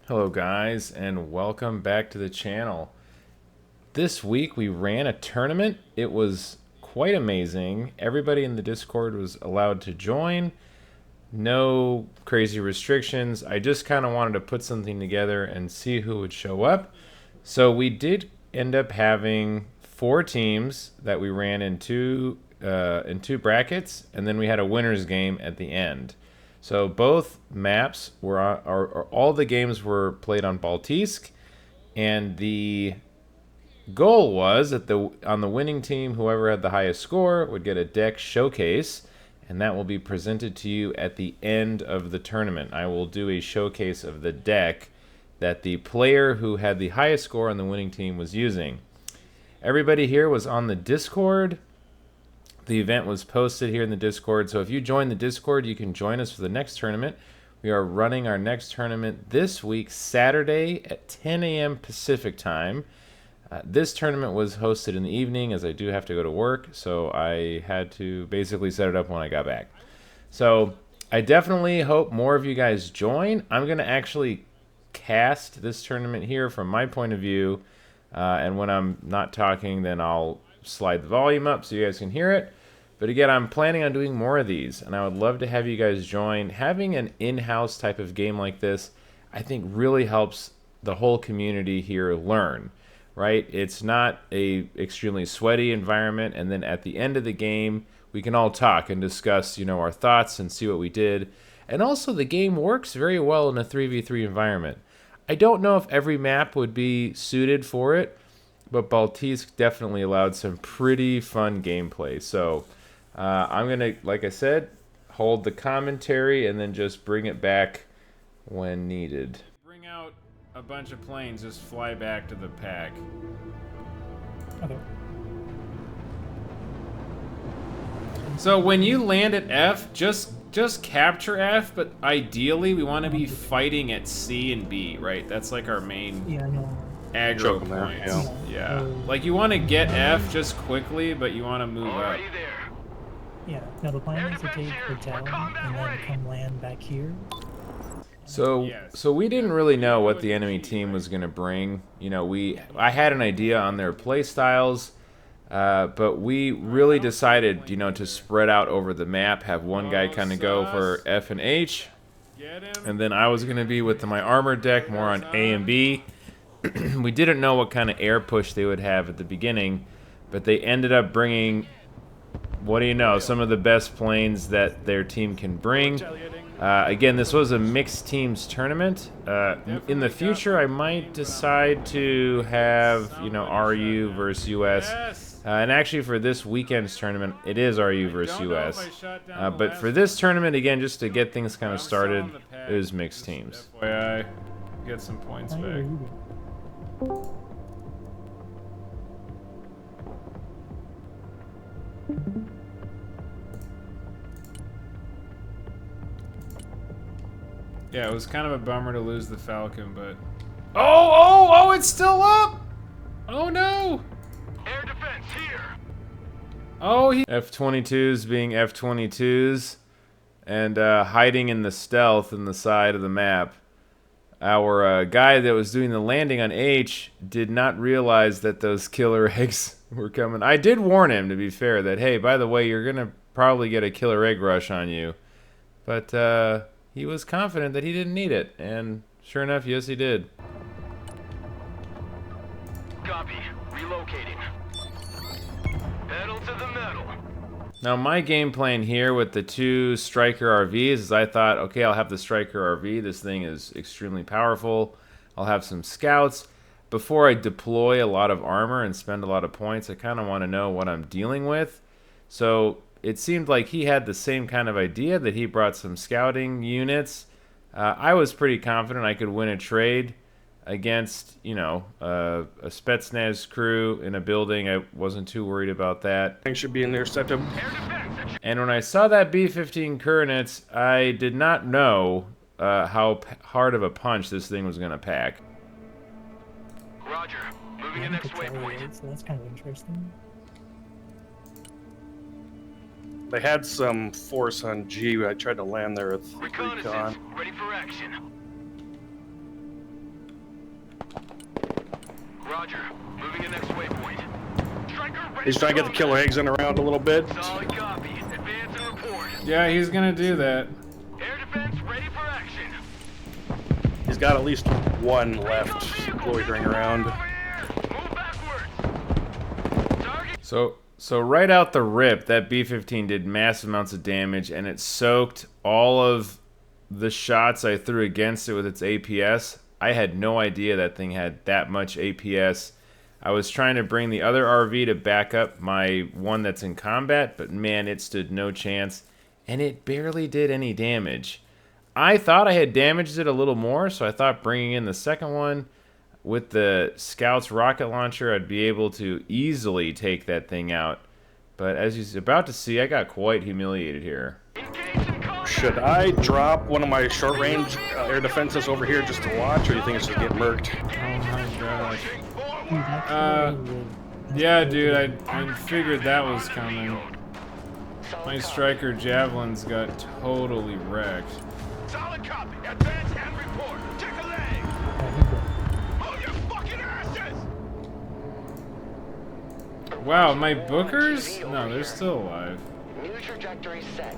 Hello guys, and welcome back to the channel. This week we ran a tournament. It was quite amazing. Everybody in the Discord was allowed to join. No crazy restrictions. I just kind of wanted to put something together and see who would show up. So we did end up having 4 teams that we ran in two brackets, and then we had a winner's game at the end. So both maps were all the games were played on Baltiisk, and the goal was that on the winning team, whoever had the highest score would get a deck showcase, and that will be presented to you at the end of the tournament. I will do a showcase of the deck that the player who had the highest score on the winning team was using. Everybody here was on the Discord. The event was posted here in the Discord, so if you join the Discord, you can join us for the next tournament. We are running our next tournament this week, Saturday at 10 a.m. Pacific time. This tournament was hosted in the evening, as I do have to go to work, so I had to basically set it up when I got back. So I definitely hope more of you guys join. I'm going to actually cast this tournament here from my point of view, and when I'm not talking, then I'll slide the volume up so you guys can hear it. But again, I'm planning on doing more of these, and I would love to have you guys join. Having an in-house type of game like this, I think really helps the whole community here learn, right? It's not a extremely sweaty environment, and then at the end of the game, we can all talk and discuss, our thoughts and see what we did. And also, the game works very well in a 3v3 environment. I don't know if every map would be suited for it, but Baltiisk definitely allowed some pretty fun gameplay. So I'm going to, like I said, hold the commentary and then just bring it back when needed. Bring out a bunch of planes, just fly back to the pack. Okay. So when you land at F, just capture F, but ideally we want to be fighting at C and B, right? That's like our main aggro points. Yeah. Like you want to get F just quickly, but you want to move up. Yeah. No, the plan is to take hotel and then come land back here. So we didn't really know what the enemy team was going to bring. I had an idea on their play styles, but we really decided, to spread out over the map, have one guy kind of go for F and H, and then I was going to be with my armor deck more on A and B. We didn't know what kind of air push they would have at the beginning, but they ended up bringing, what do you know, some of the best planes that their team can bring. Again, this was a mixed teams tournament. In the future, I might decide to have, RU versus US. And actually, for this weekend's tournament, it is RU versus US. But for this tournament, again, just to get things kind of started, it was mixed teams. FYI, get some points back. Yeah, it was kind of a bummer to lose the Falcon, but... Oh, it's still up! Oh, no! Air defense here! Oh, F-22s being F-22s and hiding in the stealth in the side of the map. Our guy that was doing the landing on H did not realize that those killer eggs were coming. I did warn him, to be fair, that, hey, by the way, you're going to probably get a killer egg rush on you. But, he was confident that he didn't need it, and sure enough, yes, he did. Copy. Relocating. Pedal to the metal. Now, my game plan here with the 2 Striker RVs is I thought, okay, I'll have the Striker RV. This thing is extremely powerful. I'll have some scouts. Before I deploy a lot of armor and spend a lot of points, I kind of want to know what I'm dealing with. So it seemed like he had the same kind of idea, that he brought some scouting units. I was pretty confident I could win a trade against, a Spetsnaz crew in a building. I wasn't too worried about that. Things should be in there, set them. And when I saw that B-15 Kurnitz, I did not know how hard of a punch this thing was going to pack. Roger. Moving in next waypoint. So that's kind of interesting. They had some force on G. I tried to land there with Reconnaissance. recon. Ready for action. Roger. Moving to next waypoint. Striker ready He's trying to get the killer eggs in around a little bit. Solid copy. Advance and report. Yeah, he's gonna do that. Air defense ready for action. He's got at least one left loitering around. Over here. Move backwards. Target. So right out the rip, that B-15 did massive amounts of damage, and it soaked all of the shots I threw against it with its APS. I had no idea that thing had that much APS. I was trying to bring the other RV to back up my one that's in combat, but man, it stood no chance, and it barely did any damage. I thought I had damaged it a little more, so I thought bringing in the second one with the Scout's rocket launcher, I'd be able to easily take that thing out. But as you're about to see, I got quite humiliated here. Engage in combat. Should I drop one of my short-range air defenses over here just to watch, or do you think it's just getting murked? Oh my gosh. Dude, that's really weird. Yeah, dude, I figured that was coming. My striker javelins got totally wrecked. Solid copy. Advance and report. Check a leg. Move your fucking asses. Wow, my bookers? No, they're still alive. New trajectory set.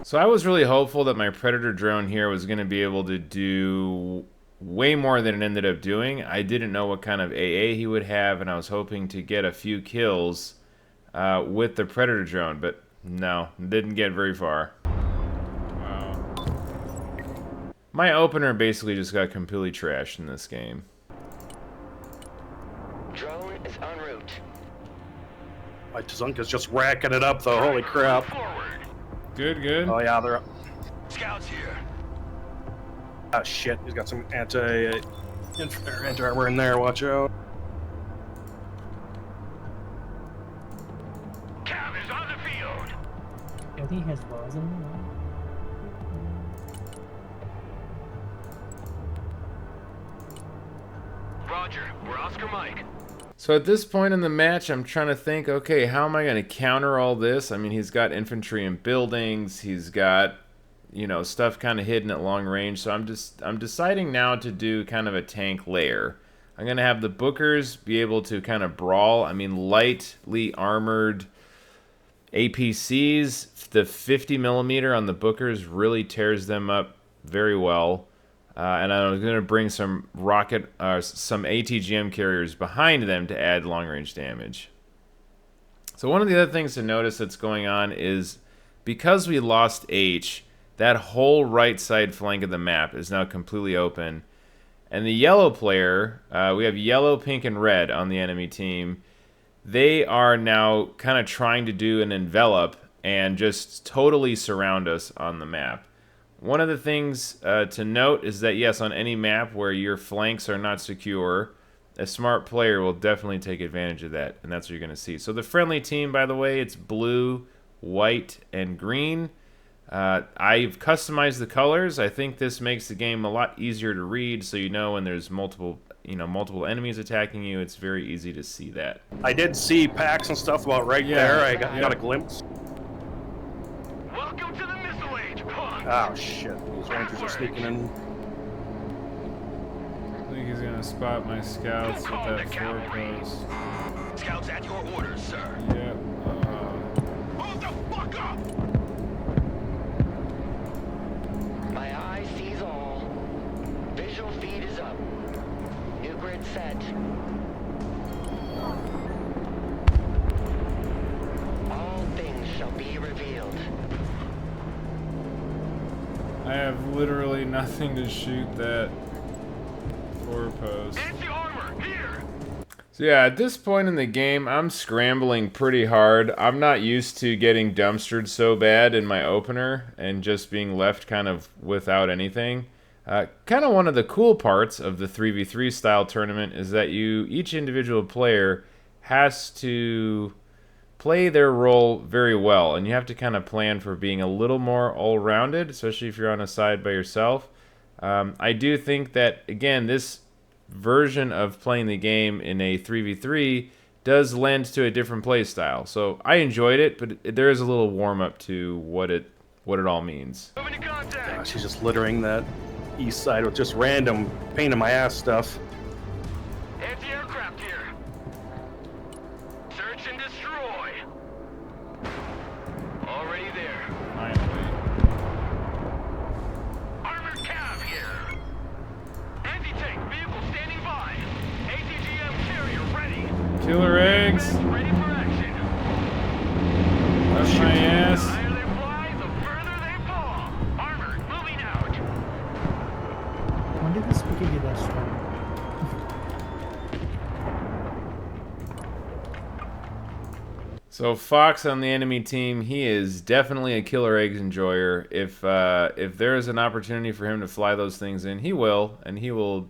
So I was really hopeful that my Predator drone here was going to be able to do way more than it ended up doing. I didn't know what kind of AA he would have, and I was hoping to get a few kills with the Predator drone, but no, didn't get very far. Wow. My opener basically just got completely trashed in this game. Drone is en route. My Tzunka's just racking it up, though. Holy crap. Forward. Good, good. Oh, yeah, they're... Scouts here. Ah, shit. He's got some anti-armor in there. Watch out. Cav is on the field. I think he has laws in him. Roger. We're Oscar Mike. So at this point in the match, I'm trying to think, okay, how am I going to counter all this? I mean, he's got infantry in buildings. He's got, you know, stuff kind of hidden at long range. So I'm deciding now to do kind of a tank layer. I'm going to have the Bookers be able to kind of brawl. I mean, lightly armored APCs. The 50 millimeter on the Bookers really tears them up very well. And I'm going to bring some some ATGM carriers behind them to add long-range damage. So one of the other things to notice that's going on is because we lost H, that whole right side flank of the map is now completely open. And the yellow player, we have yellow, pink, and red on the enemy team. They are now kind of trying to do an envelop and just totally surround us on the map. One of the things to note is that, yes, on any map where your flanks are not secure, a smart player will definitely take advantage of that, and that's what you're going to see. So the friendly team, by the way, it's blue, white, and green. I've customized the colors. I think this makes the game a lot easier to read, so you know when there's multiple enemies attacking you, it's very easy to see that. I did see packs and stuff about right there. I got a glimpse. Welcome to the missile age, punk. Oh, shit. These Rangers are sneaking in. I think he's going to spot my scouts with that four post. Scouts at your orders, sir. Yep. Hold the fuck up. My eye sees all. Visual feed is up. New grid set. All things shall be revealed. I have literally nothing to shoot that four post. Anti-armor, here. So yeah, at this point in the game, I'm scrambling pretty hard. I'm not used to getting dumpstered so bad in my opener and just being left kind of without anything. Kind of one of the cool parts of the 3v3 style tournament is that each individual player has to play their role very well, and you have to kind of plan for being a little more all-rounded, especially if you're on a side by yourself. I do think that, again, this version of playing the game in a 3v3 does lend to a different play style. So I enjoyed it, but there is a little warm-up to what it all means. Moving to contact. She's just littering that. east side with just random pain in my ass stuff. Anti-aircraft here. Search and destroy. Already there. Finally. Armored cav here. Anti-tank vehicle standing by. ATGM carrier ready. Killer eggs. Ready for action. That's my The ass. higher they fly, the further they fall. Armored moving out. When did this spaghetti get that strong? So Fox on the enemy team, he is definitely a killer eggs enjoyer. If there is an opportunity for him to fly those things in, he will, and he will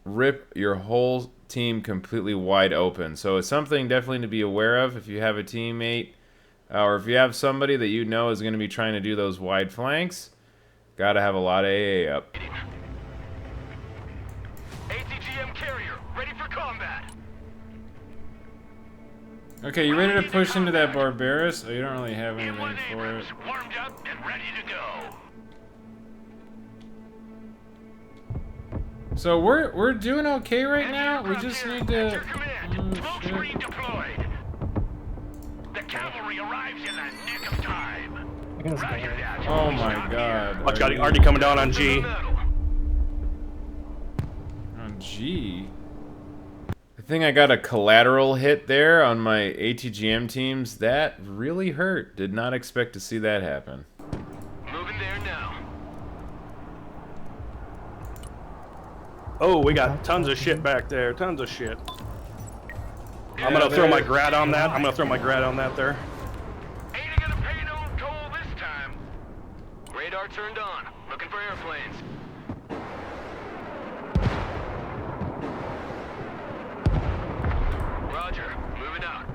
rip your whole team completely wide open. So it's something definitely to be aware of if you have a teammate or if you have somebody that you know is going to be trying to do those wide flanks. Got to have a lot of AA up. ATGM carrier ready for combat. Okay, you ready to push into that Barbarous? Oh, you don't really have anything E1 for it. Abrams warmed up and ready to go. So we're doing okay right now. We just need to. Enter command. Oh, Smoke shit. screen deployed. The cavalry arrives in the nick of time. I got us Roger going. that. Oh my Stop God. here. Watch out, already coming down on In G. the middle. On G. I think I got a collateral hit there on my ATGM teams. That really hurt. Did not expect to see that happen. Moving there now. Oh, we got tons of shit back there. Tons of shit. I'm gonna throw my grad on that. I'm gonna throw my grad on that there. Ain't gonna pay no toll this time. Radar turned on. Looking for airplanes. Roger. Moving out.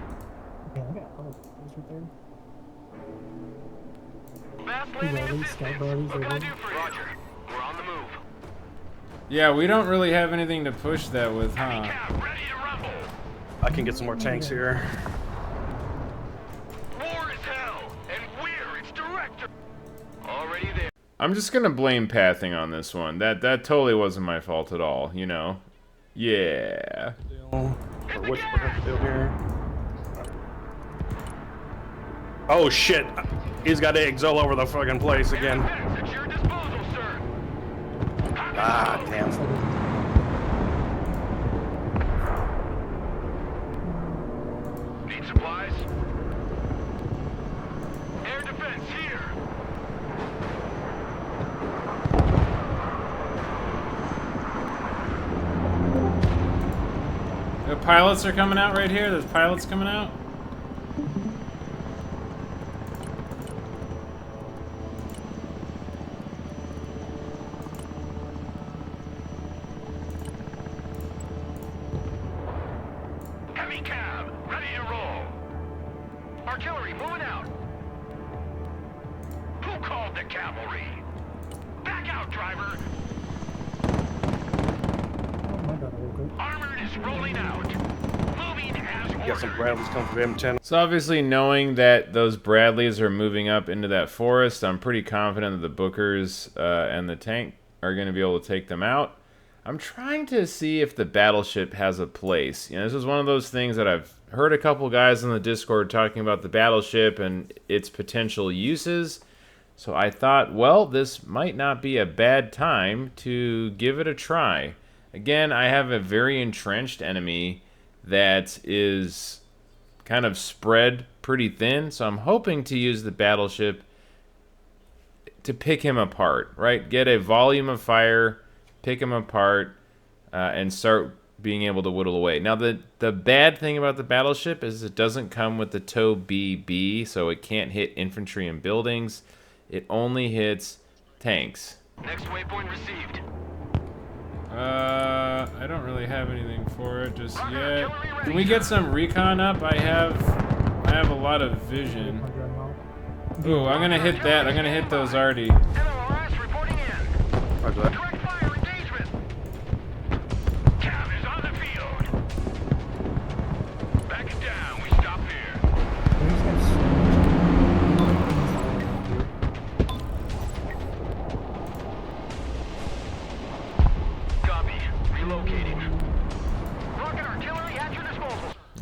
Yeah, I got those right there. Fast Hey, landing Riley, assistance. Scout Riley's What can I over. do for you? Roger. We're on the move. Yeah, we don't really have anything to push that with, huh? Cap ready to rumble. I can get some more tanks here. War is hell, and we're its director. Already there. I'm just gonna blame pathing on this one. That totally wasn't my fault at all, you know? Yeah. Or which deal here? Oh shit! He's got eggs all over the fucking place again. At your disposal, sir. Ah, damn. Need supplies? Air defense here. The pilots are coming out right here. There's pilots coming out. Heavy cab, ready to roll. Artillery moving out. Who called the cavalry? Back out, driver. Oh my God, real quick. Armored is rolling out. Moving as Got some ordered. Bradleys coming from M10. So obviously knowing that those Bradleys are moving up into that forest, I'm pretty confident that the Bookers and the tank are going to be able to take them out. I'm trying to see if the battleship has a place. You know, this is one of those things that I've heard a couple guys on the Discord talking about the battleship and its potential uses. So I thought, well, this might not be a bad time to give it a try. Again, I have a very entrenched enemy that is kind of spread pretty thin, so I'm hoping to use the battleship to pick him apart, right? Get a volume of fire, pick him apart, and start being able to whittle away. Now, the bad thing about the battleship is it doesn't come with the TOW BB, so it can't hit infantry and buildings. It only hits tanks. Next waypoint received. I don't really have anything for it just yet. Can we get some recon up? I have a lot of vision. Ooh, I'm gonna hit that. I'm gonna hit those already. MLRS reporting in. Roger that. Direct fire engagement. Cab is on the field. Back it down. We stop here. We just have so much things to do.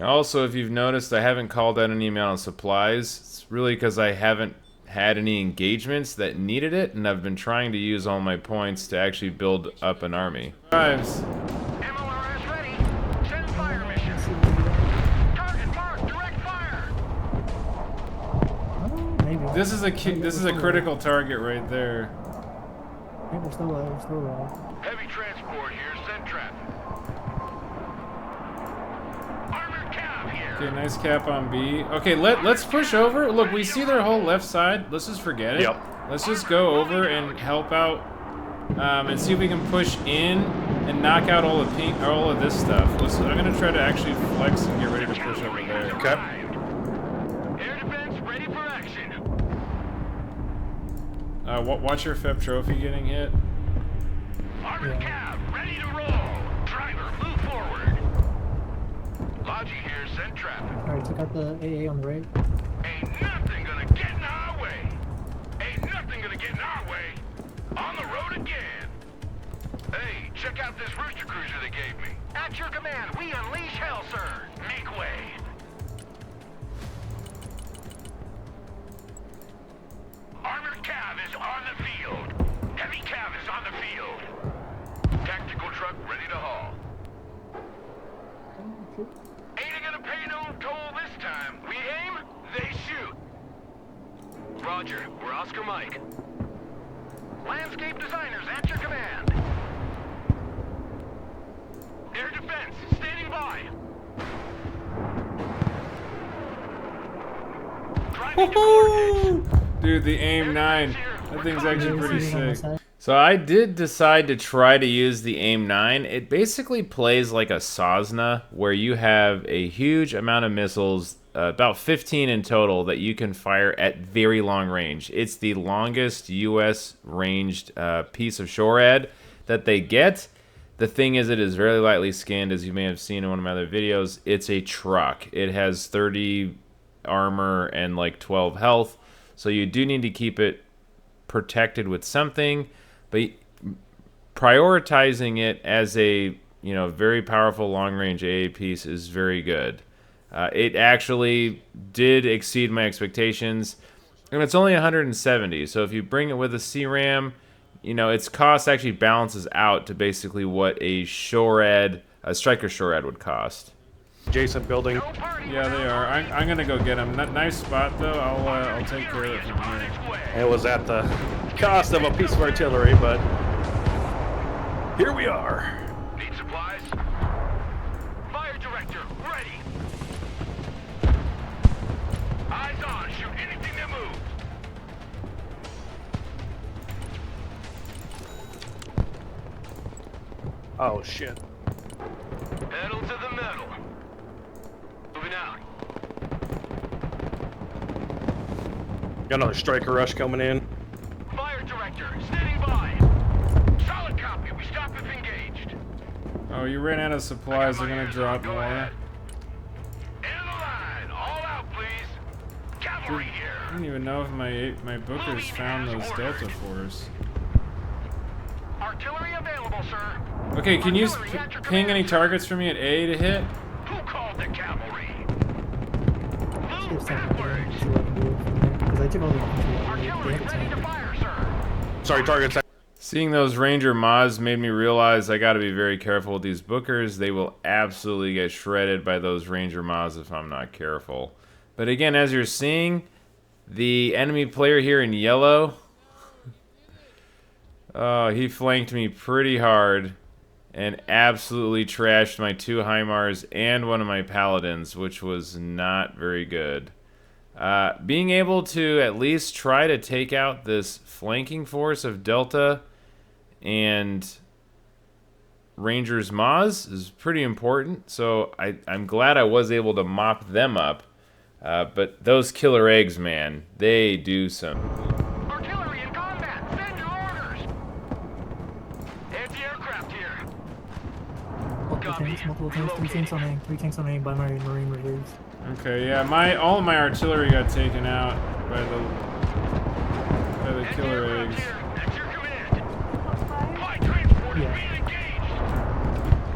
Also, if you've noticed, I haven't called out any amount of supplies. It's really because I haven't had any engagements that needed it, and I've been trying to use all my points to actually build up an army. Arrives. MLRS ready. Send fire mission. Target marked. Direct fire. Oh, maybe. This is a critical target right there. Maybe we're still low. We're still low. Heavy transport here. Send traffic. Armored cav here. Okay, nice cap on B. Okay, let's push over. Look, we see their whole left side. Let's just forget it. Yep. Let's just go over and help out, and see if we can push in and knock out all of this stuff. I'm gonna try to actually flex and get ready to push over there. Okay. Air defense ready for action. Watch your FEP trophy getting hit. Armored cav ready to roll. Driver, move forward. Logi here. Send traffic. Alright, took out the AA on the right. Ain't nothing gonna get in our way. Ain't nothing gonna get in our way. On the road again. Hey, check out this rooster cruiser they gave me. At your command, we unleash hell, sir. Make way. Armored cav is on the field. Heavy cav is on the field. Tactical truck ready to haul. Ain't gonna pay no toll this time. We aim, they shoot. Roger, we're Oscar Mike. Landscape designers at your command. Air defense, standing by. Driving to coordinates. Dude, the AIM 9. That thing's actually pretty Sitting on the sick. side. So I did decide to try to use the AIM 9. It basically plays like a Cessna, where you have a huge amount of missiles, about 15 in total, that you can fire at very long range. It's the longest U.S. ranged piece of SHORAD that they get. The thing is, it is very lightly skinned, as you may have seen in one of my other videos. It's a truck. It has 30 armor and like 12 health, so you do need to keep it protected with something. But prioritizing it as a very powerful long-range AA piece is very good. It actually did exceed my expectations, and it's only 170. So if you bring it with a CRAM, its cost actually balances out to basically what a Striker SHORAD would cost. Jason building. No party Yeah, they are. I'm gonna go get them. Nice spot though. I'll take care of it from on here. its way. It was at the cost of a piece of artillery, but here we are. Need supplies? Fire director, ready. Eyes on, shoot anything that moves. Oh shit. Pedal to the metal. Moving out. Got another striker rush coming in. Fire director, standing by. Solid copy, we stop if engaged. Oh, you ran out of supplies. They're gonna drop Go more. ahead. End of the line, all out please. Cavalry I here. don't even know if my bookers found those Delta Force. Artillery available, sir. Okay, can you Artillery at your ping any command, sir. targets for me at A to hit? Who called the cavalry? See Move if something backwards. see what I can do from there. Because I took all the infantry out. Artillery They ready had to to fire, sir. Sorry, targets. Seeing those Ranger mods made me realize I got to be very careful with these bookers. They will absolutely get shredded by those Ranger mods if I'm not careful. But again, as you're seeing, the enemy player here in yellow, he flanked me pretty hard and absolutely trashed my 2 HIMARS and one of my Paladins, which was not very good. Being able to at least try to take out this flanking force of Delta and Rangers Maz is pretty important, so I'm glad I was able to mop them up. But those killer eggs, man, they do some. Artillery in combat, send your orders. Anti-aircraft here. multiple tanks, 3 tanks on A, 3 tanks on A by my Marine Reserves. Okay, yeah, all of my artillery got taken out by the killer Anti-aircraft eggs. here, at your command. Flight transport is Yeah. being engaged.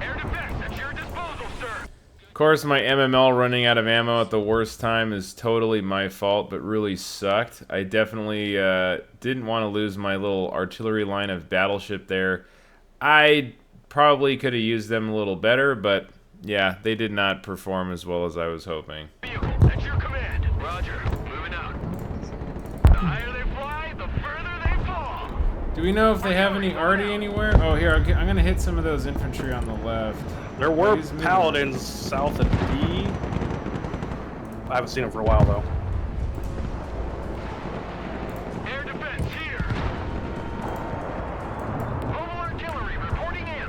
Air defense at your disposal, sir. Of course, my MML running out of ammo at the worst time is totally my fault, but really sucked. I definitely didn't want to lose my little artillery line of battleship there. I probably could have used them a little better, but yeah, they did not perform as well as I was hoping. Vehicle, that's your command. Roger, moving out. The higher they fly, the further they fall. Do we know if they have any arty anywhere? Oh, here, I'm going to hit some of those infantry on the left. There were Please move. paladins south of D. I haven't seen them for a while, though. Air defense here. Mobile artillery reporting in.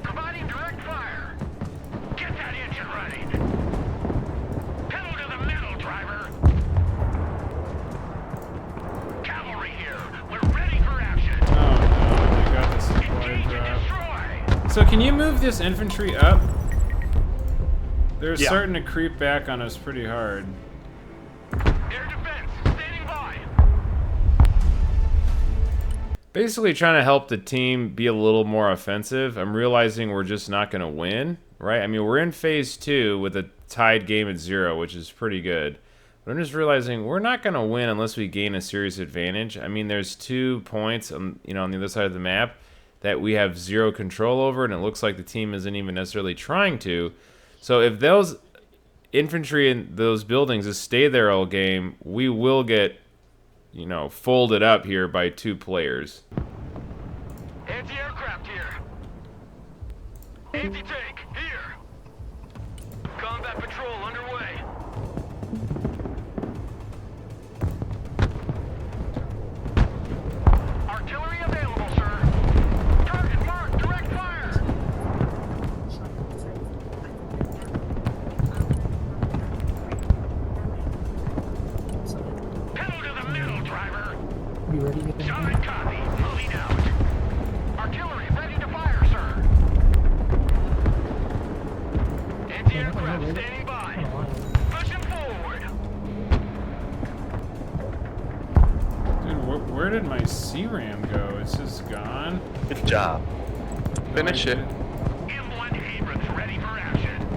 Providing direct fire. Get that engine running. Pedal to the metal, driver. Cavalry here. We're ready for action. Oh, no, they got the supply Engage and drop. destroy. So can you move this infantry up? They're Yeah. starting to creep back on us pretty hard. Air defense, standing by. Basically trying to help the team be a little more offensive. I'm realizing we're just not going to win, right? I mean, we're in phase 2 with a tied game at 0, which is pretty good. But I'm just realizing we're not going to win unless we gain a serious advantage. I mean, there's 2 points on the other side of the map that we have 0 control over, and it looks like the team isn't even necessarily trying to. So if those infantry in those buildings just stay there all game, we will get, folded up here by 2 players. Anti-aircraft here. Anti-tank here. Combat patrol underway. Artillery available, sir. Target marked. Direct fire. Pedal to the middle, driver. You ready to get them? Solid copy. Moving out. Artillery ready to fire, sir. Anti-aircraft standing by. Pushing forward. Dude, where did my C-Ram go? It's just gone? Good job. Finish it. M1 Abrams ready for action.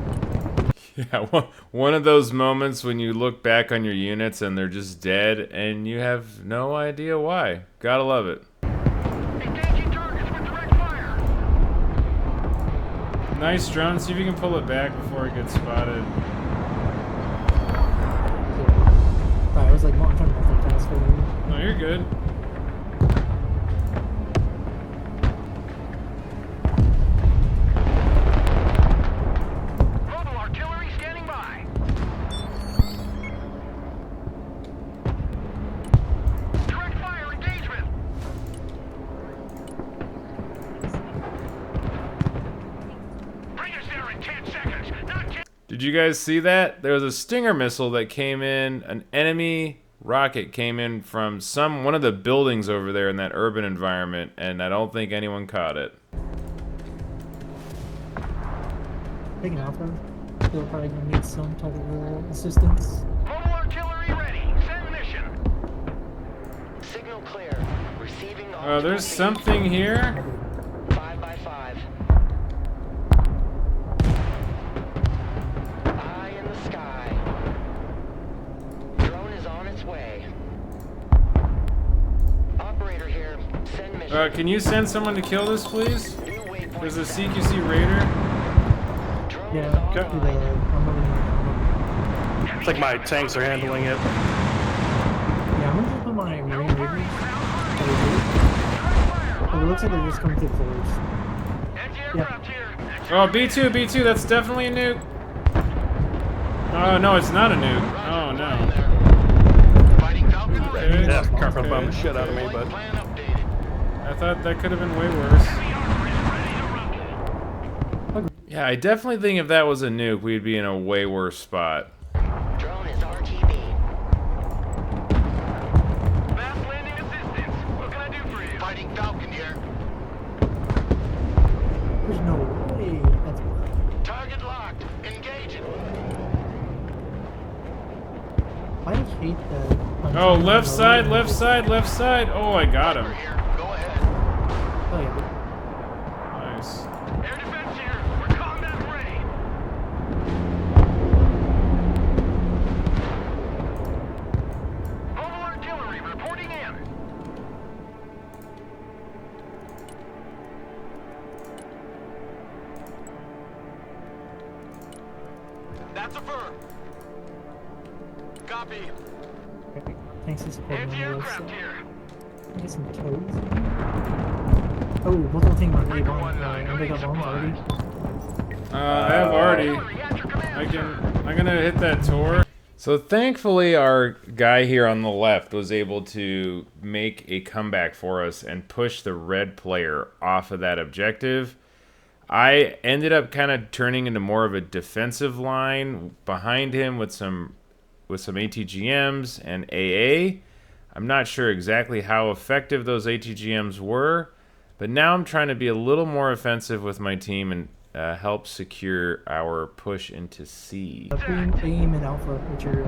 Yeah, one of those moments when you look back on your units and they're just dead and you have no idea why. Gotta love it. Engaging targets with direct fire. Nice drone. See if you can pull it back before it gets spotted. I was like, I'm trying to multitask for you. No, you're good. Mobile artillery standing by. Direct fire engagement. Bring us there in 10 seconds. Not 10. Did you guys see that? There was a Stinger missile that came in. An enemy rocket came in from one of the buildings over there in that urban environment, and I don't think anyone caught it. Taking Alpha. They're probably gonna need some type of assistance. Mobile artillery ready. Send mission. Signal clear. Receiving Oh, there's something here. 5 by 5. Eye in the sky. Drone is on its way. Operator here. Send mission. Can you send someone to kill this, please? New waypoint. There's a CQC raider. Drone Yeah, is get to the. online. I'm moving my. It's like my tanks are handling it. Yeah, I'm gonna just put my marine raiders. Oh, it looks like they're just coming to the forge. Anti-aircraft here. Oh, B2, that's definitely a nuke. Oh, no, it's not a nuke. Oh, no. Fighting Falcon ready. Okay. Yeah, carpet Okay. bummed the shit out of me, but Plan updated. I thought that could have been way worse. Heavy armor is ready to rumble. Yeah, I definitely think if that was a nuke, we'd be in a way worse spot. Drone is RTB. Mass landing assistance. What can I do for you? Fighting Falcon here. There's no way. That's Target locked. Engaging. I hate that. Oh, left side. Oh, I got him. Here. Go ahead. Oh yeah. Nice. Air defense here. We're combat ready. That's a firm. Copy. Okay, thanks for supporting me. Anti-aircraft here. Get some kills. Oh, multiple team on A bomb. Anybody got bombs already? I have already. I'm gonna hit that tour. So thankfully our guy here on the left was able to make a comeback for us and push the red player off of that objective. I ended up kind of turning into more of a defensive line behind him with some ATGMs and AA. I'm not sure exactly how effective those ATGMs were, but now I'm trying to be a little more offensive with my team and help secure our push into C. Aim and Alpha with your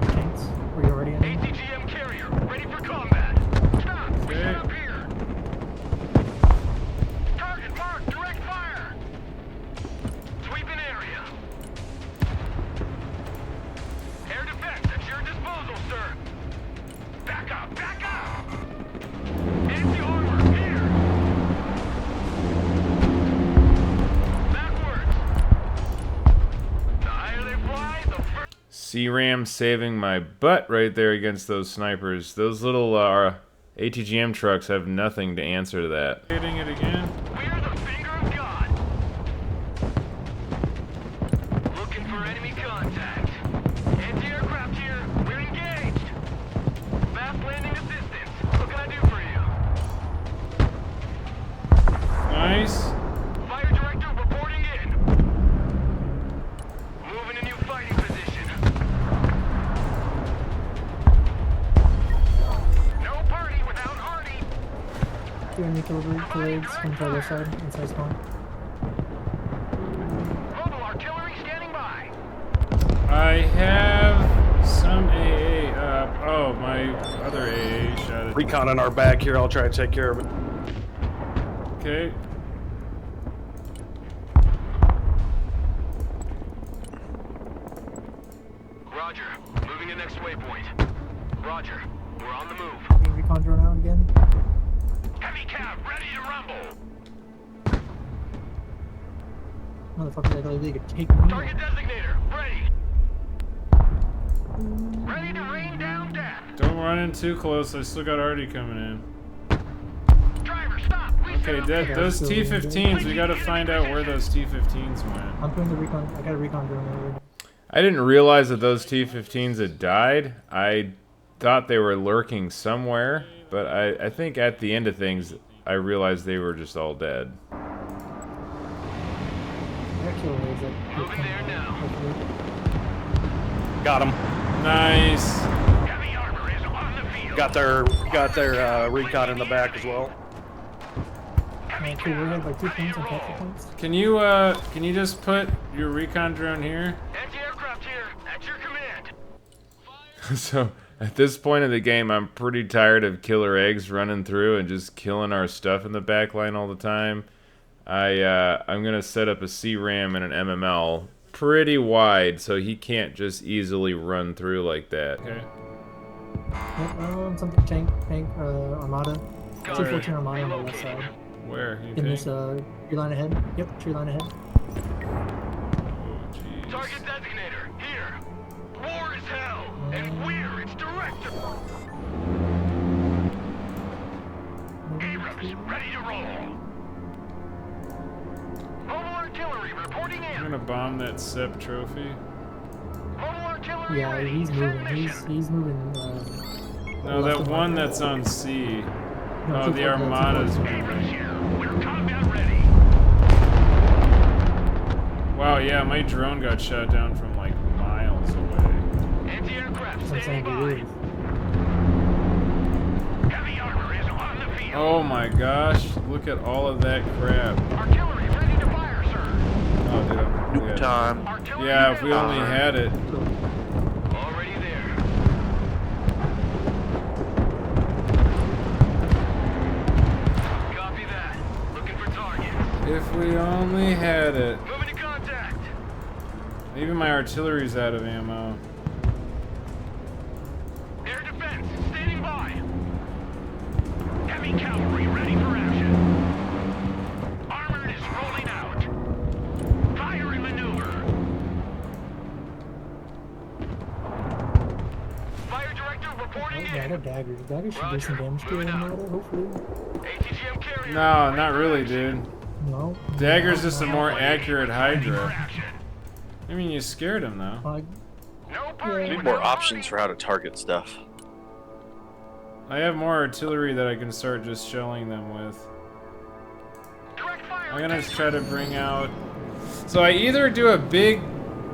tanks. Were you already in? ATGM carrier, ready for combat. Stop, we set up here. Target marked, direct fire. Sweeping area. Air defense at your disposal, sir. Back up, back up. Anti-armor, here. Backwards. The higher they fly, the further. C-Ram saving my butt right there against those snipers. Those little ATGM trucks have nothing to answer to that. Hitting it again. We're the finger of God. Looking for enemy contact. Anti-aircraft here. We're engaged. Fast landing assistance. What can I do for you? Nice. Fire director reporting in. Moving a new fighting position. No party without Hardy. Doing the killers from the other side, inside spawn. Mobile artillery standing by. I have some AA up. Oh, my other AA shot it. Recon on our back here. I'll try to take care of it. Okay. Roger. Moving to next waypoint. Roger. We're on the move. Getting recon drone out again. Heavy cab ready to rumble. Motherfuckers, I thought they could take me Target out. designator ready. Ready to rain down death. Don't run in too close. I still got Artie coming in. Driver, stop. Okay, those T-15s, we gotta find out where those T-15s went. I'm doing the recon. I got a recon drone over. I didn't realize that those T-15s had died. I thought they were lurking somewhere, but I think at the end of things, I realized they were just all dead. Moving there now. Got him. Nice. Heavy armor is on the field. Got their recon in the back as well. Cool, we had like 2 points and capture points. Can you just put your recon drone here? Anti-aircraft here. At your command. So at this point in the game, I'm pretty tired of killer eggs running through and just killing our stuff in the back line all the time. I'm gonna set up a C-Ram and an MML pretty wide so he can't just easily run through like that. Okay. Yep, some tank, Armada. 214 Armada on the left side. Where? You In this, think? tree line ahead. Yep, tree line ahead. Oh, jeez. Target designator here. War is hell, and we're its director. Abrams ready to roll. Mobile artillery reporting I'm in. gonna bomb that SEP trophy. Mobile artillery Yeah, ready. he's Set moving. mission. He's moving. No, left that and one right. that's on C. No, Oh, the 214, Armada's 214. Abrams moving. here. We're combat ready. Wow, yeah, my drone got shot down from like miles away. Anti-aircraft That's what I'm saying, standing he by. is. Heavy armor is on the field. Oh my gosh, look at all of that crap. Artillery ready to fire, sir. Oh, dude, Nuke time. Artillery yeah, if we available. only had it. Already there. Copy that. Looking for targets. If we only had it. Moving to contact. Even my artillery's out of ammo. Air defense standing by. Heavy cavalry ready for action. Armored is rolling out. Fire and maneuver. have daggers. Daggers should do some damage to the model, hopefully. ATGM carrier. No, not really, dude. No. Dagger's just a more accurate Hydra. I mean, you scared him, though. No Yeah. parking. Need more options for how to target stuff. I have more artillery that I can start just shelling them with. Direct fire. I'm gonna try to bring out... So I either do a big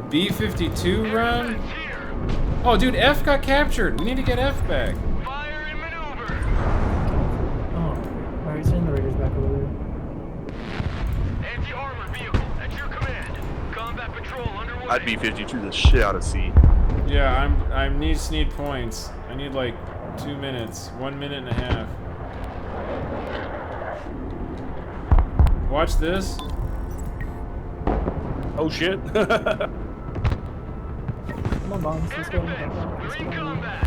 B-52 run... Here. Oh, dude, F got captured. We need to get F back. Fire and maneuver. Oh. Alright, send the raiders back over there. Anti-armor vehicle at your command. Combat patrol underway. I'd be 52 the shit out of C. Yeah, I need points. I need like 2 minutes, 1 minute and a half. Watch this. Oh shit. Come on, bombs. Let's go. Let's We're in go. combat.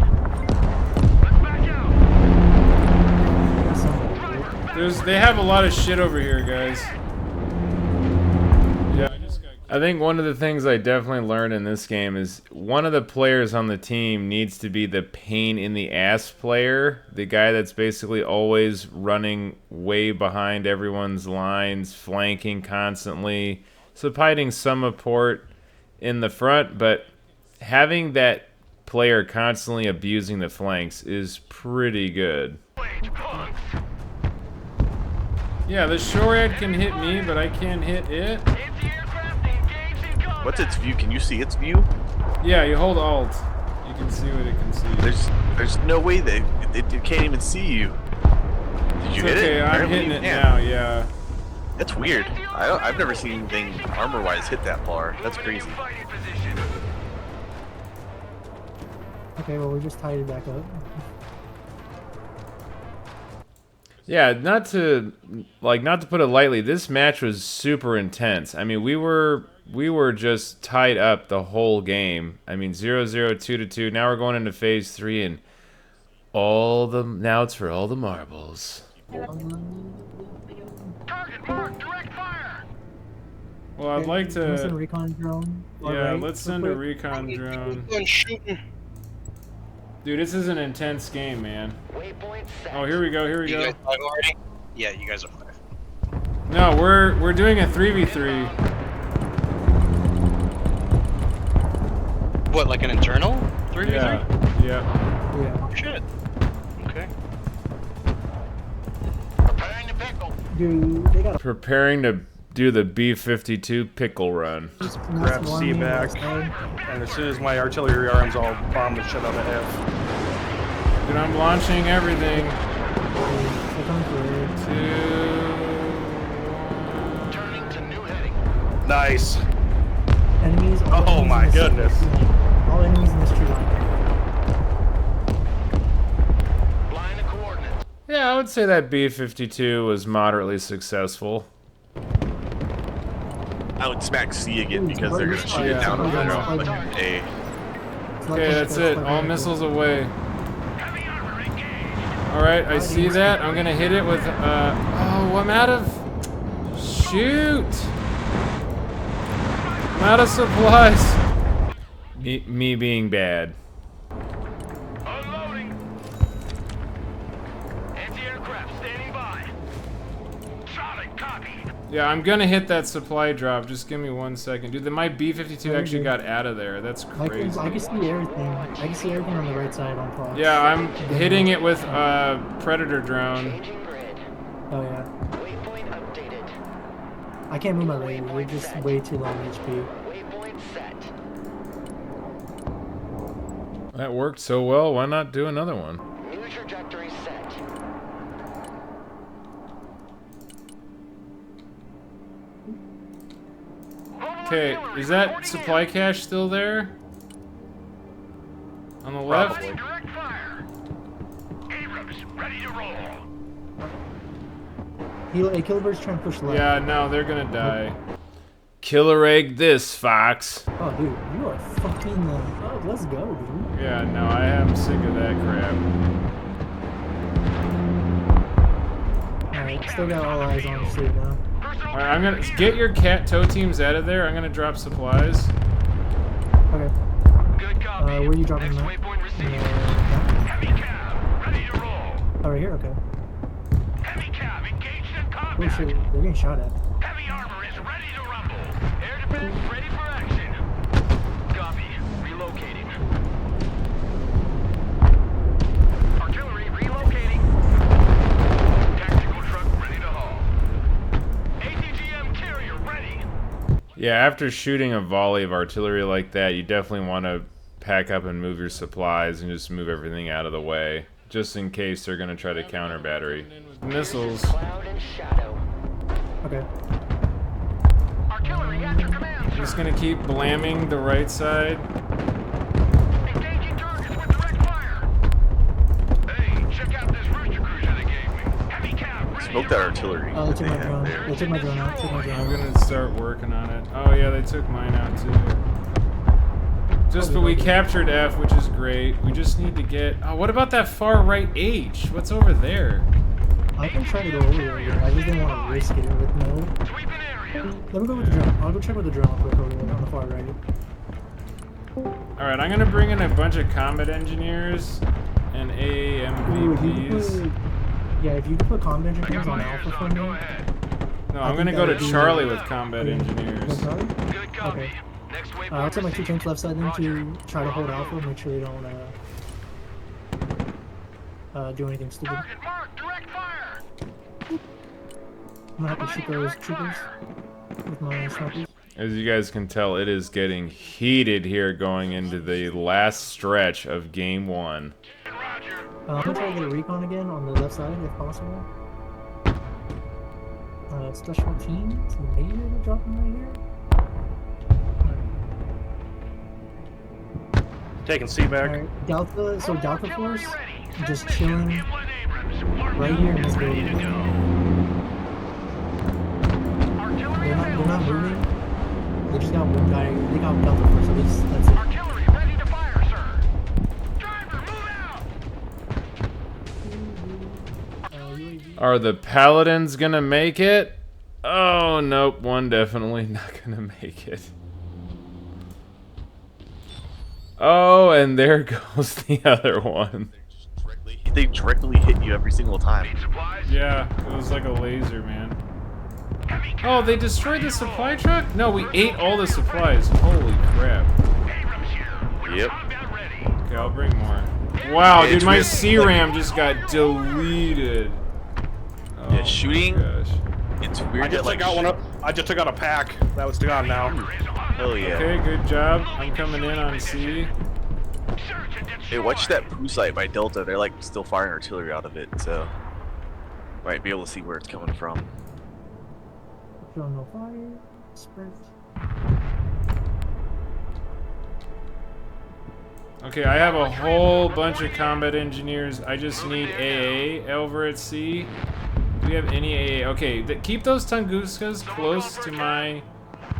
Let's back out. They have a lot of shit over here, guys. Yeah, I think one of the things I definitely learned in this game is one of the players on the team needs to be the pain in the ass player, the guy that's basically always running way behind everyone's lines, flanking constantly, supplying some support in the front, but having that player constantly abusing the flanks is pretty good. Wage punks. Yeah, the Shorad can hit me, but I can't hit it. Anti-aircraft engaged in combat. What's its view? Can you see its view? Yeah, you hold Alt. You can see what it can see. There's no way that it can't even see you. Did you It's hit okay, it? I'm Apparently hitting you it can. now, yeah. That's weird. I've never seen anything armor-wise hit that far. That's crazy. Fighting position. Okay, well, we just tied it back up. Yeah, not to put it lightly, this match was super intense. I mean, we were just tied up the whole game. I mean, 0-0, 2-2. Now we're going into phase 3 and now it's for all the marbles. Target marked. Direct fire. Well, I'd like Can we send a to recon drone? yeah, Alright, let's real send a quick. recon drone. Shooting. Dude, this is an intense game, man. Waypoint set. Oh, here we go. Here we You go. guys live already? Yeah, you guys are fine. No, we're doing a 3v3. What, like an internal 3v3? Yeah. Yeah. Yeah. Oh, shit. Okay. Preparing to pickle. Dude, they got a Preparing to do the B-52 pickle run. Grab C back. And as soon as my artillery arms, I'll bomb the shit out of F. Dude, I'm launching everything. They're coming through. 2, Turning to new heading. Nice. Enemies. all Oh enemies my in this goodness. tree line. All enemies in this tree line. Line of coordinates. Yeah, I would say that B-52 was moderately successful. I would smack C again because they're gonna shoot Yeah. it down over there on like Yeah. A. Okay, that's it. All missiles away. Heavy armor engaged. Alright, I see that. I'm gonna hit it with, oh, I'm out of... Shoot! I'm out of supplies. Me being bad. Unloading. Anti-aircraft standing by. Solid copy. Yeah, I'm gonna hit that supply drop. Just give me 1 second. Dude, my B-52 actually got out of there. That's crazy. I can see everything. I can see everything on the right side on Fox. Yeah, I'm hitting it with a Predator drone. Changing grid. Oh yeah. Waypoint updated. I can't move my leg. We're just way too low HP. Waypoint set. That worked so well, why not do another one? New trajectory set. Okay, is that supply cache still there? On the left? Probably. Direct fire. Abrams ready to roll. Killerbird's trying to push left. Yeah, no, they're gonna die. Killer egg this, Fox. Oh, dude, you are fucking. Oh, let's go, dude. Yeah, no, I am sick of that crap. Alright, still got all eyes on C now. Alright, I'm gonna get your cat tow teams out of there. I'm gonna drop supplies. Okay. Good copy. Where are you dropping Next that? waypoint received. Yeah. Heavy cab. car right here. Okay. Heavy cab engaged in Holy combat. shit, they're getting shot at. Heavy armor is ready to rumble. Air defense ready for action. Copy. Relocating. Artillery relocating. Tactical truck ready to haul. ATGM carrier ready. Yeah, after shooting a volley of artillery like that, you definitely want to pack up and move your supplies and just move everything out of the way, just in case they're going to try to counter battery. Missiles. Cloud and shadow. Okay. Artillery at your command, sir. Just going to keep blamming the right side. Engaging targets with direct fire. Hey, check out this rooster cruiser they gave me. Heavy cab ready. Smoke that artillery. Oh, they took they my have drone. there. They took my drone out. Took my drone I'm out. going to start working on it. Oh yeah, they took mine out too. But we captured F, which is great. We just need to get... Oh, what about that far right H? What's over there? I can try to go over there again. I just didn't want to risk it with no. Sweeping area. Let me go with the drone. I'll go check with the drone quick over there on the far right. Alright, I'm going to bring in a bunch of combat engineers and Ooh, if you AMVPs. could put, yeah, if you could put combat engineers on Alpha for me. Go ahead. No, I I'm going to think go that to would be- Charlie with combat engineers. With Charlie? Good copy. Okay. Next waypoint. I'll take my 2 received. tanks left side then Roger. to try to hold Alpha, make sure they don't do anything stupid. Target marked. Direct fire. I'm gonna have to shoot those troopers with my snipers. As you guys can tell, it is getting heated here going into the last stretch of Game 1. Roger. I'm gonna try to get a recon again on the left side if possible. Special teams, maybe they're dropping right here. Taking C back. Alright, Delta, so Delta Force, Ready. just chilling Inlet Abrams. right here in this Ready building. to go. Artillery They're not available, sir. moving. They just got one guy, they got Delta Force, at least that's it. Artillery ready to fire, sir. Driver, move out. UAV. Are the Paladins going to make it? Oh, nope. One definitely not going to make it. Oh, and there goes the other one. They directly hit you every single time. Need supplies? Yeah, it was like a laser, man. Heavy Oh, they destroyed the supply truck? No, we ate all the supplies. Holy crap. Abrams here. We're Yep. combat ready. Okay, I'll bring more. Wow, Yeah, dude, my it's C-RAM just got deleted. Oh, Yeah, shooting. my gosh. It's I weird just that like. took out one. I just took out a pack. That was gone now. Hell yeah. Okay, good job. I'm coming in on C. Search and Hey, watch that poo site by Delta. They're like still firing artillery out of it, so might be able to see where it's coming from. Drone no fire. Sprint. Okay, I have a whole bunch of combat engineers. I just need AA over at C. Do we have any AA? Okay, keep those Tunguskas close to my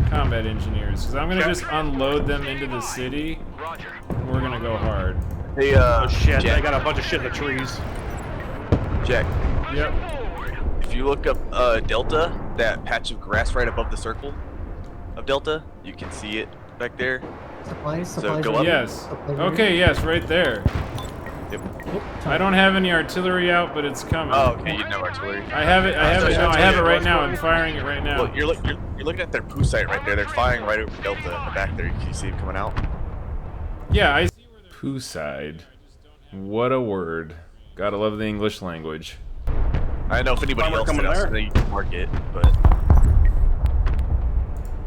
combat engineers, because I'm going to just unload them into the city, Roger. and we're going to go hard. Hey, Oh shit! Jack, They got a bunch of shit in the trees. Jack, Yep. Forward. if you look up Delta, that patch of grass right above the circle of Delta, you can see it back there. Supplies, So supplies. go right up. here. Yes. Supplies right Okay, here. yes, right there. Yep. I don't have any artillery out, but it's coming. Oh, okay, you know artillery. I have it. I have it. No, I have it right now. I'm Let's firing it right now. Well, you're looking at their poo site right there. They're firing right over Delta in the back there. Can you see it coming out? Yeah, I see where the poo side. What a word. Gotta love the English language. I don't know if anybody Bomber else coming did else, there. so you can mark it, but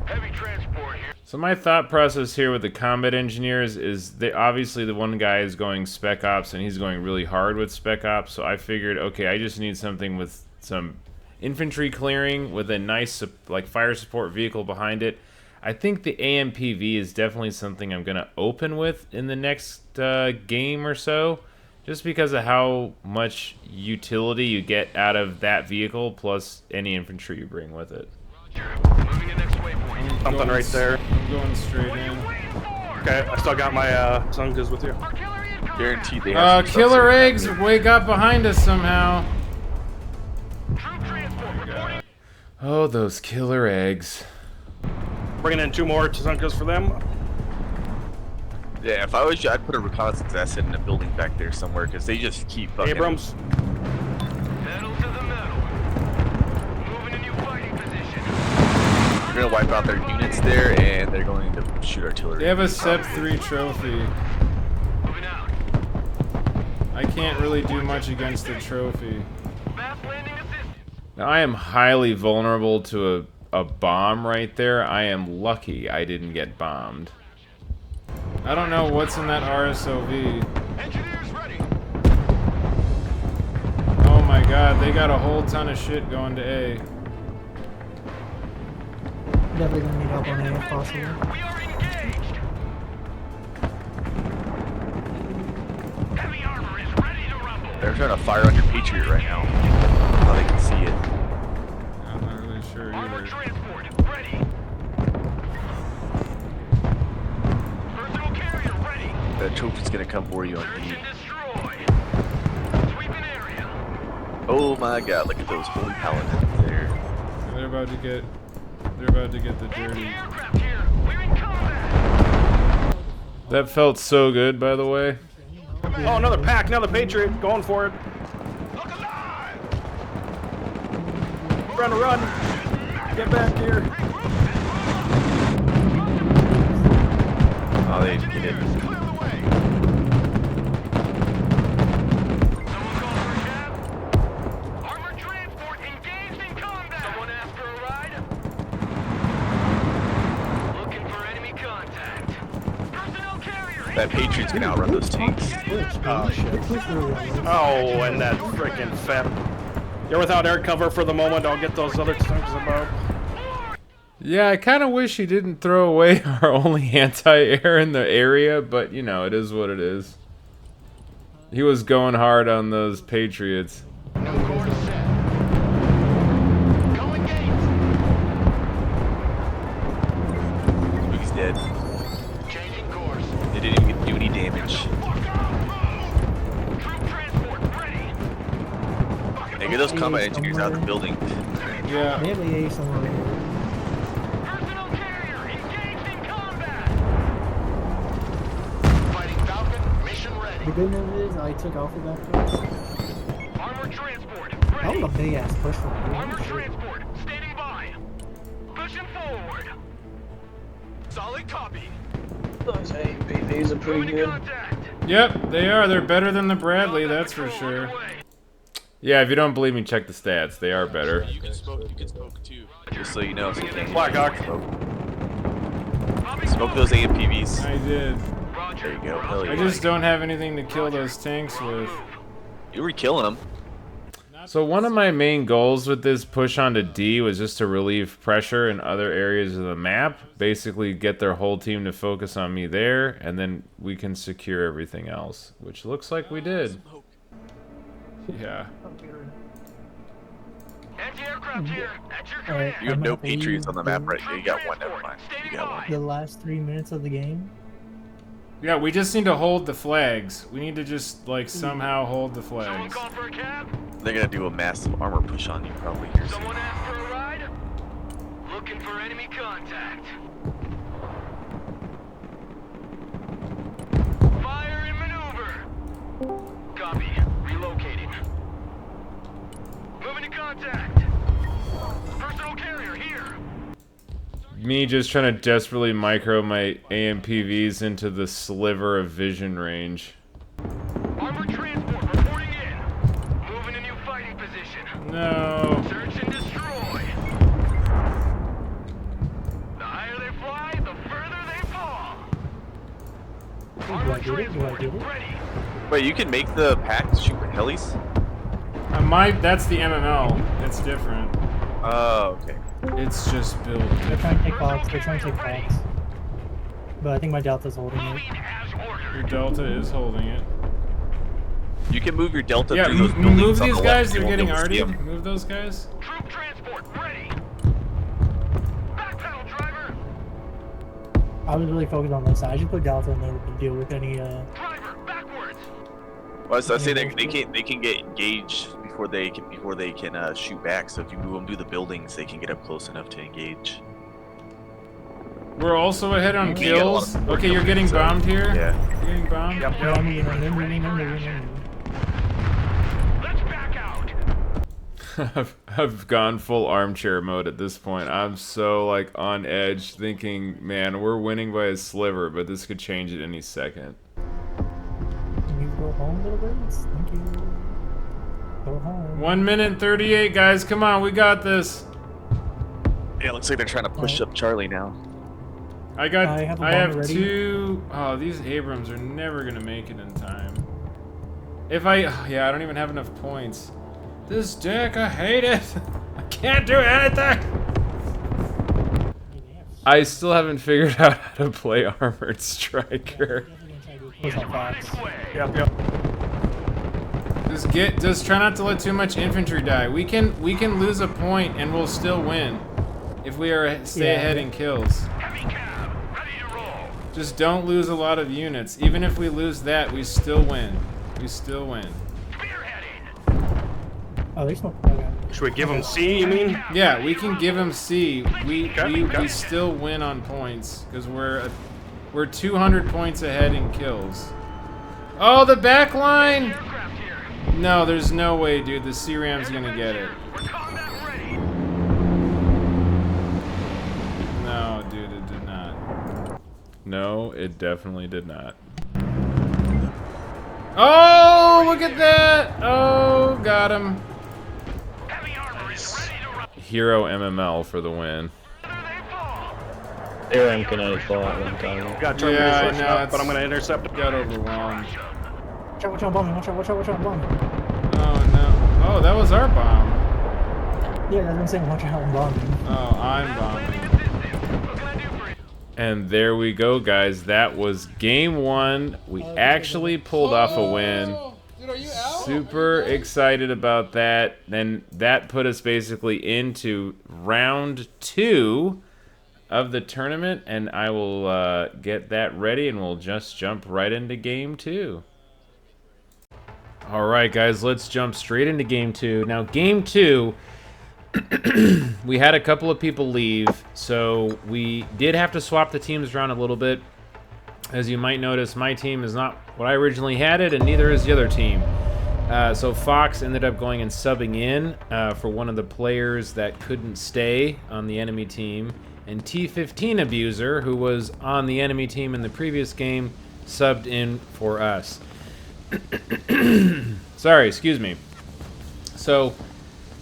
Heavy transport here. So my thought process here with the combat engineers is they obviously the one guy is going spec ops and he's going really hard with spec ops. So I figured, okay, I just need something with some infantry clearing with a nice like fire support vehicle behind it. I think the AMPV is definitely something I'm gonna open with in the next game or so, just because of how much utility you get out of that vehicle plus any infantry you bring with it. Moving in next waypoint. Something right there. I'm going straight in. Waiting for. Okay, I still got my Sungas with you. Artillery incoming. guaranteed they have some Killer stuff eggs way got behind us somehow. Troop transport reporting. Oh, those killer eggs. Bringing in 2 more Sungas for them. Yeah, if I was you, I'd put a reconnaissance asset in a building back there somewhere because they just keep fucking. Abrams. gonna wipe out their units there, and they're going to shoot artillery. They have a Sep 3 trophy. Moving out. I can't really do much against the trophy. Fast landing assistance. Now, I am highly vulnerable to a bomb right there. I am lucky I didn't get bombed. I don't know what's in that RSOV. Engineers ready. Oh my god, they got a whole ton of shit going to A. Definitely gonna need help on A if possible. We are engaged. Heavy armor is ready to rumble. They're trying to fire on your Patriot right now. How they can see it. I'm not really sure Armor either. transport ready. Personal carrier ready. That trophy's gonna come for you on Search D. and destroy. Sweeping area. Oh my god, look at those holy paladins there. They're about to get the dirty. Anti-aircraft here. We're in combat. That felt so good, by the way. Oh, another pack, another Patriot. Going for it. Look alive. Trying to run. Get back here. Oh, they didn't get it. Clear the way. Someone call for a cab. Armored transport engaged in combat. Someone asked for a ride. Looking for enemy contact. Personnel carrier. That Patriot's gonna outrun those tanks. Oh, shit. They pushed really well. Oh, and that freaking FEP. You're without air cover for the moment. I'll get those other tanks about. Yeah, I kind of wish he didn't throw away our only anti-air in the area, but you know, it is what it is. He was going hard on those Patriots. No course set. Going gate. He's dead. Changing course. They didn't even do any damage. Troop transport ready. Hey, get those combat engineers out of the building. Yeah. They have a somewhere right here. Personnel carrier engaged in combat. Fighting Falcon, mission ready. The good news is I took Alpha back first. Armored transport That ready. was a big ass push from me. Armored transport standing by. Pushing forward. Solid copy. Those APVs are pretty Moving to good. contact. Yep, they are. They're better than the Bradley, that's for sure. Yeah, if you don't believe me, check the stats. They are better. You can smoke too. Just so you know. So you can Black Hawk. Smoke those AMPVs. I did. There you go. Hell I yeah. just don't have anything to kill those tanks with. You were killing them. So one of my main goals with this push onto D was just to relieve pressure in other areas of the map. Basically get their whole team to focus on me there, and then we can secure everything else. Which looks like we did. Yeah. Anti-aircraft here. At your Alright, command. You have I'm no not believing Patriots on the map you. right now. You got one, never mind. You got one. The last 3 minutes of the game. Yeah, we just need to hold the flags. We need to just, like, somehow hold the Someone flags. call for a cab. They're gonna do a massive armor push on you probably here soon. Someone asked for a ride. Looking for enemy contact. Fire and maneuver. Copy. Relocating. Moving to contact. Personal carrier here. Me just trying to desperately micro my AMPVs into the sliver of vision range. Armored transport reporting in. Moving a new fighting position. No. Search and destroy. The higher they fly, the further they fall. Do I Armored get it? Do I transport get it? ready. Wait, you can make the pack shoot with helis? That's the MML. It's different. Oh, okay. It's just built They're different. trying to take box. They're trying to take box. But I think my Delta's holding it. Moving as ordered. Your Delta is holding it. You can move your Delta Yeah, through those buildings move on these the guys. left. They're You won't getting be able to see 'em. artied. Move those guys. Troop transport ready. Back pedal, driver. I was really focused on this side. I should put Delta in there to deal with any Driver, backwards. Well, so I say they can get engaged before they can shoot back. So if you move them through the buildings, they can get up close enough to engage. We're also ahead on You get a lot kills. of Okay, you're getting bombed here. Yeah. You're getting bombed. Yep, Let's back out. I've gone full armchair mode at this point. I'm so like on edge, thinking, man, we're winning by a sliver, but this could change at any second. Can you go home, little birds? Thank you. Go home. 1 minute and 38, guys. Come on, we got this. Yeah, looks like they're trying to push up Charlie now. I have a have bomb ready. 2. Oh, these Abrams are never gonna make it in time. Yeah, I don't even have enough points. This deck, I hate it. I can't do anything. I still haven't figured out how to play Armored Striker. Yep. Just try not to let too much infantry die. We can lose a point and we'll still win if we stay ahead in kills. Heavy cab, ready to roll. Just don't lose a lot of units. Even if we lose that, we still win. We still win. Spearheading. Oh, they smoke. Okay. Should we give them C, you mean? Yeah, we can give them C. We Okay. still win on points because we're 200 points ahead in kills. Oh, the back line! Aircraft here. No, there's no way, dude. The C-Ram's gonna get it. We're combat ready. No, dude, it did not. No, it definitely did not. Oh, look at that! Oh, got him. Heavy armor is ready to roll. Hero MML for the win. They fall. Aaron can only fall at one time. Got Charlie Yeah, I pushing know, up, but it's- I'm gonna intercept him. Got overwhelmed. Watch out, bombing. Watch out, bombing. Oh, no. Oh, that was our bomb. Yeah, that's what I'm saying. Watch out, bombing. Oh, I'm bombing. What can I do for you? And there we go, guys. That was game 1. We actually pulled off a win. Super excited about that. Then that put us basically into round 2 of the tournament, and I will get that ready, and we'll just jump right into game 2. All right, guys, let's jump straight into game 2. Now, game 2, we had a couple of people leave, so we did have to swap the teams around a little bit. As you might notice, my team is not what I originally had it, and neither is the other team. So Fox ended up going and subbing in for one of the players that couldn't stay on the enemy team, and T15 Abuser, who was on the enemy team in the previous game, subbed in for us. Sorry, excuse me. So,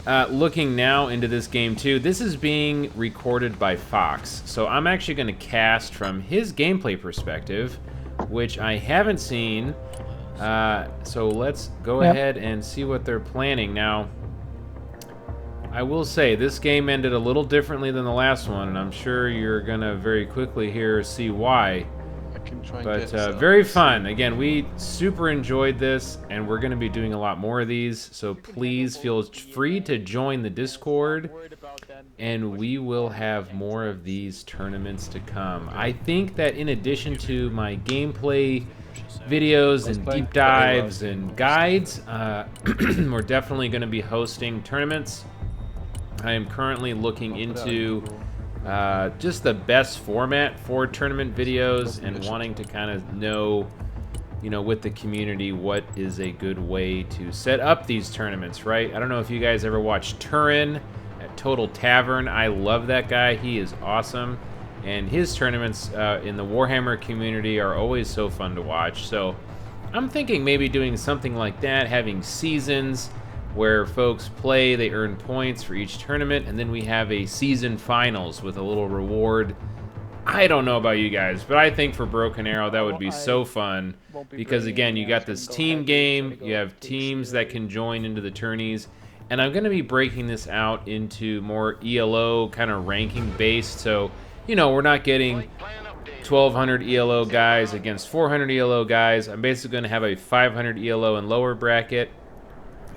looking now into this game too, this is being recorded by Fox. So I'm actually going to cast from his gameplay perspective, which I haven't seen. So let's go ahead and see what they're planning. Now, I will say, this game ended a little differently than the last one, and I'm sure you're going to very quickly here see why. But very fun. Again, we super enjoyed this, and we're going to be doing a lot more of these, so please feel free to join the Discord, and we will have more of these tournaments to come. I think that in addition to my gameplay videos and deep dives and guides, we're definitely going to be hosting tournaments. I am currently looking into just the best format for tournament videos and wanting to kind of know, with the community, what is a good way to set up these tournaments, right? I don't know if you guys ever watched Tourney at Total Tavern. I love that guy. He is awesome. And his tournaments in the Warhammer community are always so fun to watch. So I'm thinking maybe doing something like that, having seasons where folks play, they earn points for each tournament, and then we have a season finals with a little reward. I don't know about you guys, but I think for Broken Arrow that would be so fun, because again, you got this team game, you have teams that can join into the tourneys, and I'm going to be breaking this out into more ELO kind of ranking based, so we're not getting 1,200 ELO guys against 400 ELO guys. I'm basically going to have a 500 ELO and lower bracket,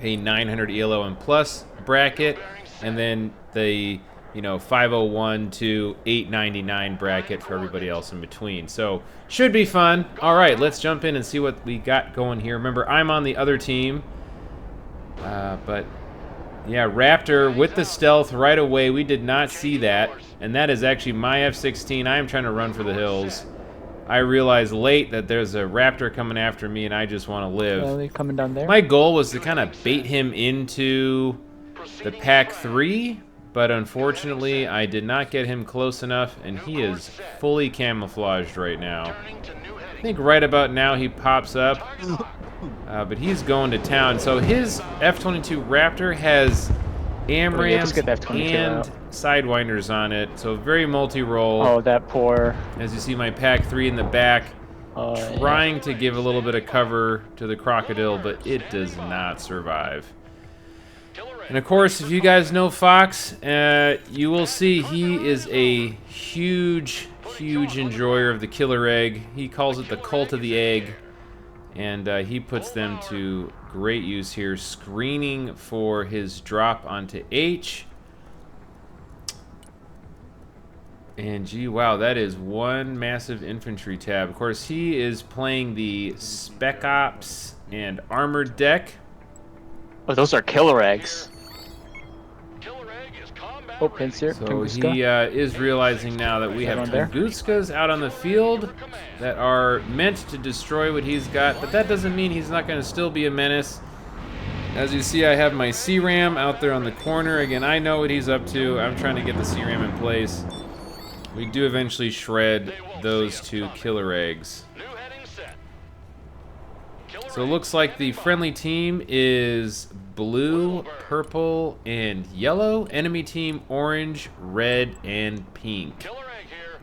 a 900 ELO and plus bracket, and then the 501 to 899 bracket for everybody else in between. So should be fun. All right, let's jump in and see what we got going here. Remember, I'm on the other team, but yeah, Raptor with the stealth right away. We did not see that, and that is actually my F-16. I am trying to run for the hills. I realized late that there's a Raptor coming after me, and I just want to live. Coming down there. My goal was to kind of bait him into the Pack 3, but unfortunately I did not get him close enough, and he is fully camouflaged right now. I think right about now he pops up, but he's going to town. So his F-22 Raptor has AMRAAMs and Sidewinders on it, so very multi-role. Oh, that poor. As you see my Pack 3 in the back, trying to give a little bit of cover to the Crocodile, but it does not survive. And of course, if you guys know Fox, you will see he is a huge enjoyer of the killer egg. He calls it the cult of the egg, and he puts them to great use here, screening for his drop onto H. And gee, wow, that is one massive infantry tab. Of course, he is playing the Spec Ops and Armored deck. Oh, those are killer eggs. Oh, Pins here. So he is realizing now that we have Tunguskas out on the field that are meant to destroy what he's got, but that doesn't mean he's not going to still be a menace. As you see, I have my CRAM out there on the corner. Again, I know what he's up to. I'm trying to get the CRAM in place. We do eventually shred those two killer eggs. So it looks like the friendly team is blue, purple, and yellow. Enemy team orange, red, and pink.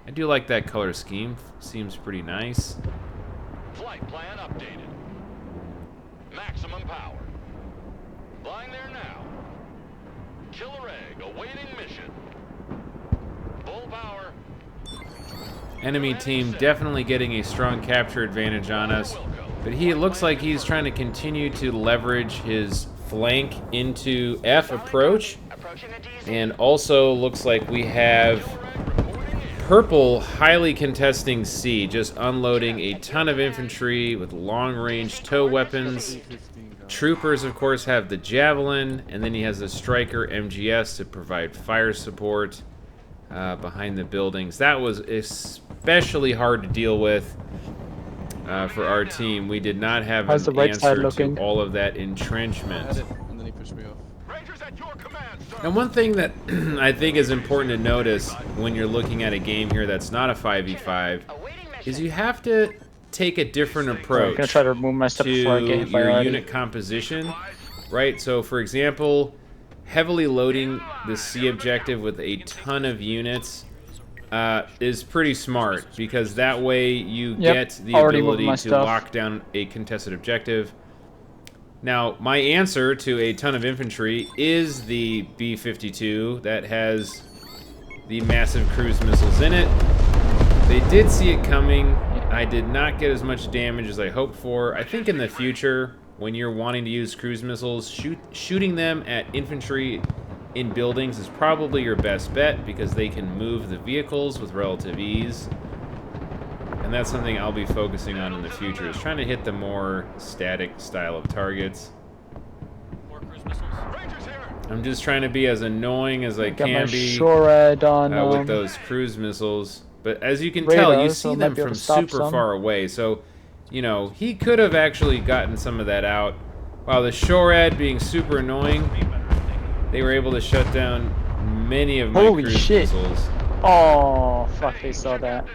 I do like that color scheme. Seems pretty nice. Flight plan updated. Maximum power. Flying there now. Killer egg awaiting mission. Full power. Enemy team definitely getting a strong capture advantage on us. But it looks like he's trying to continue to leverage his flank into F approach. And also looks like we have purple highly contesting C, just unloading a ton of infantry with long-range tow weapons. Troopers, of course, have the Javelin, and then he has the Striker MGS to provide fire support behind the buildings. That was especially hard to deal with. For our team, we did not have an answer to all of that entrenchment. And one thing that I think is important to notice when you're looking at a game here that's not a 5v5 is you have to take a different approach to your unit composition, right? So, for example, heavily loading the C objective with a ton of units is pretty smart, because that way you get the ability to lock down a contested objective. Now, my answer to a ton of infantry is the B-52 that has the massive cruise missiles in it. They did see it coming. I did not get as much damage as I hoped for. I think in the future, when you're wanting to use cruise missiles, shooting them at infantry in buildings is probably your best bet, because they can move the vehicles with relative ease. And that's something I'll be focusing on in the future, is trying to hit the more static style of targets. I'm just trying to be as annoying as I can be with those cruise missiles. But as you can tell, you see them from super far away. So, you know, he could have actually gotten some of that out. While the SHORAD being super annoying, they were able to shut down many of my cruise missiles. Oh, fuck, they saw that.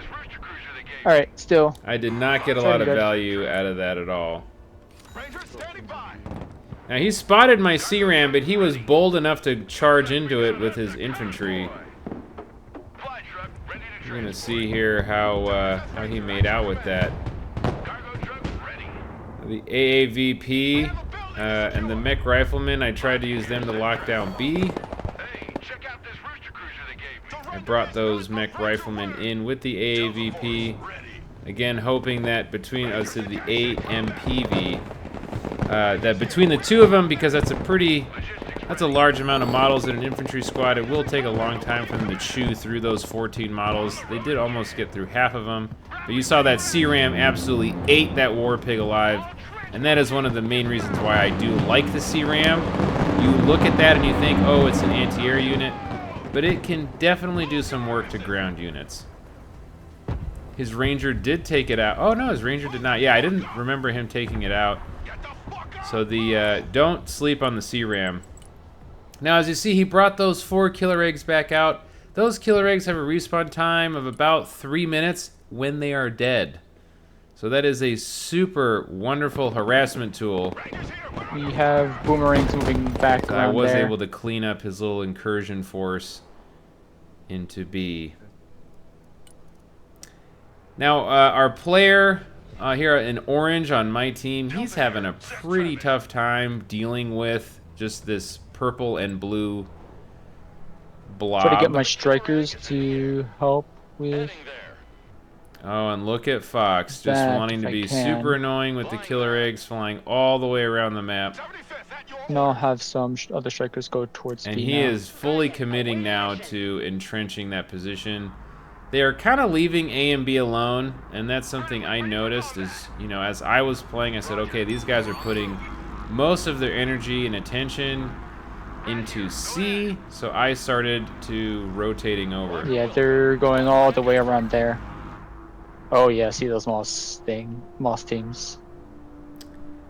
Alright, still. I did not get a lot of value out of that at all. Now, he spotted my CRAM, but he was bold enough to charge into it with his infantry. We're going to see here how he made out with that. The AAVP and the mech riflemen, I tried to use them to lock down B. I brought those mech riflemen in with the AAVP. Again, hoping that between us to the AMPV, that between the two of them, because that's a large amount of models in an infantry squad, it will take a long time for them to chew through those 14 models. They did almost get through half of them, but you saw that CRAM absolutely ate that war pig alive. And that is one of the main reasons why I do like the CRAM. You look at that and you think, oh, it's an anti-air unit, but it can definitely do some work to ground units. His Ranger did take it out. Oh, no, his Ranger did not. Yeah, I didn't remember him taking it out. So the don't sleep on the CRAM. Now, as you see, he brought those 4 killer eggs back out. Those killer eggs have a respawn time of about 3 minutes when they are dead. So that is a super wonderful harassment tool. We have boomerangs moving back I around was there. able to clean up his little incursion force into B. Now, our player here in orange on my team, he's having a pretty tough time dealing with just this purple and blue blob. Try to get my strikers to help with. Oh, and look at Fox, just that wanting to if I be can. super annoying with the killer eggs flying all the way around the map. And I'll have some other strikers go towards And B he now. is fully committing now to entrenching that position. They are kind of leaving A and B alone, and that's something I noticed is, you know, as I was playing, I said, okay, these guys are putting most of their energy and attention into C, so I started to rotating over. Yeah, they're going all the way around there. Oh yeah, see those moss teams.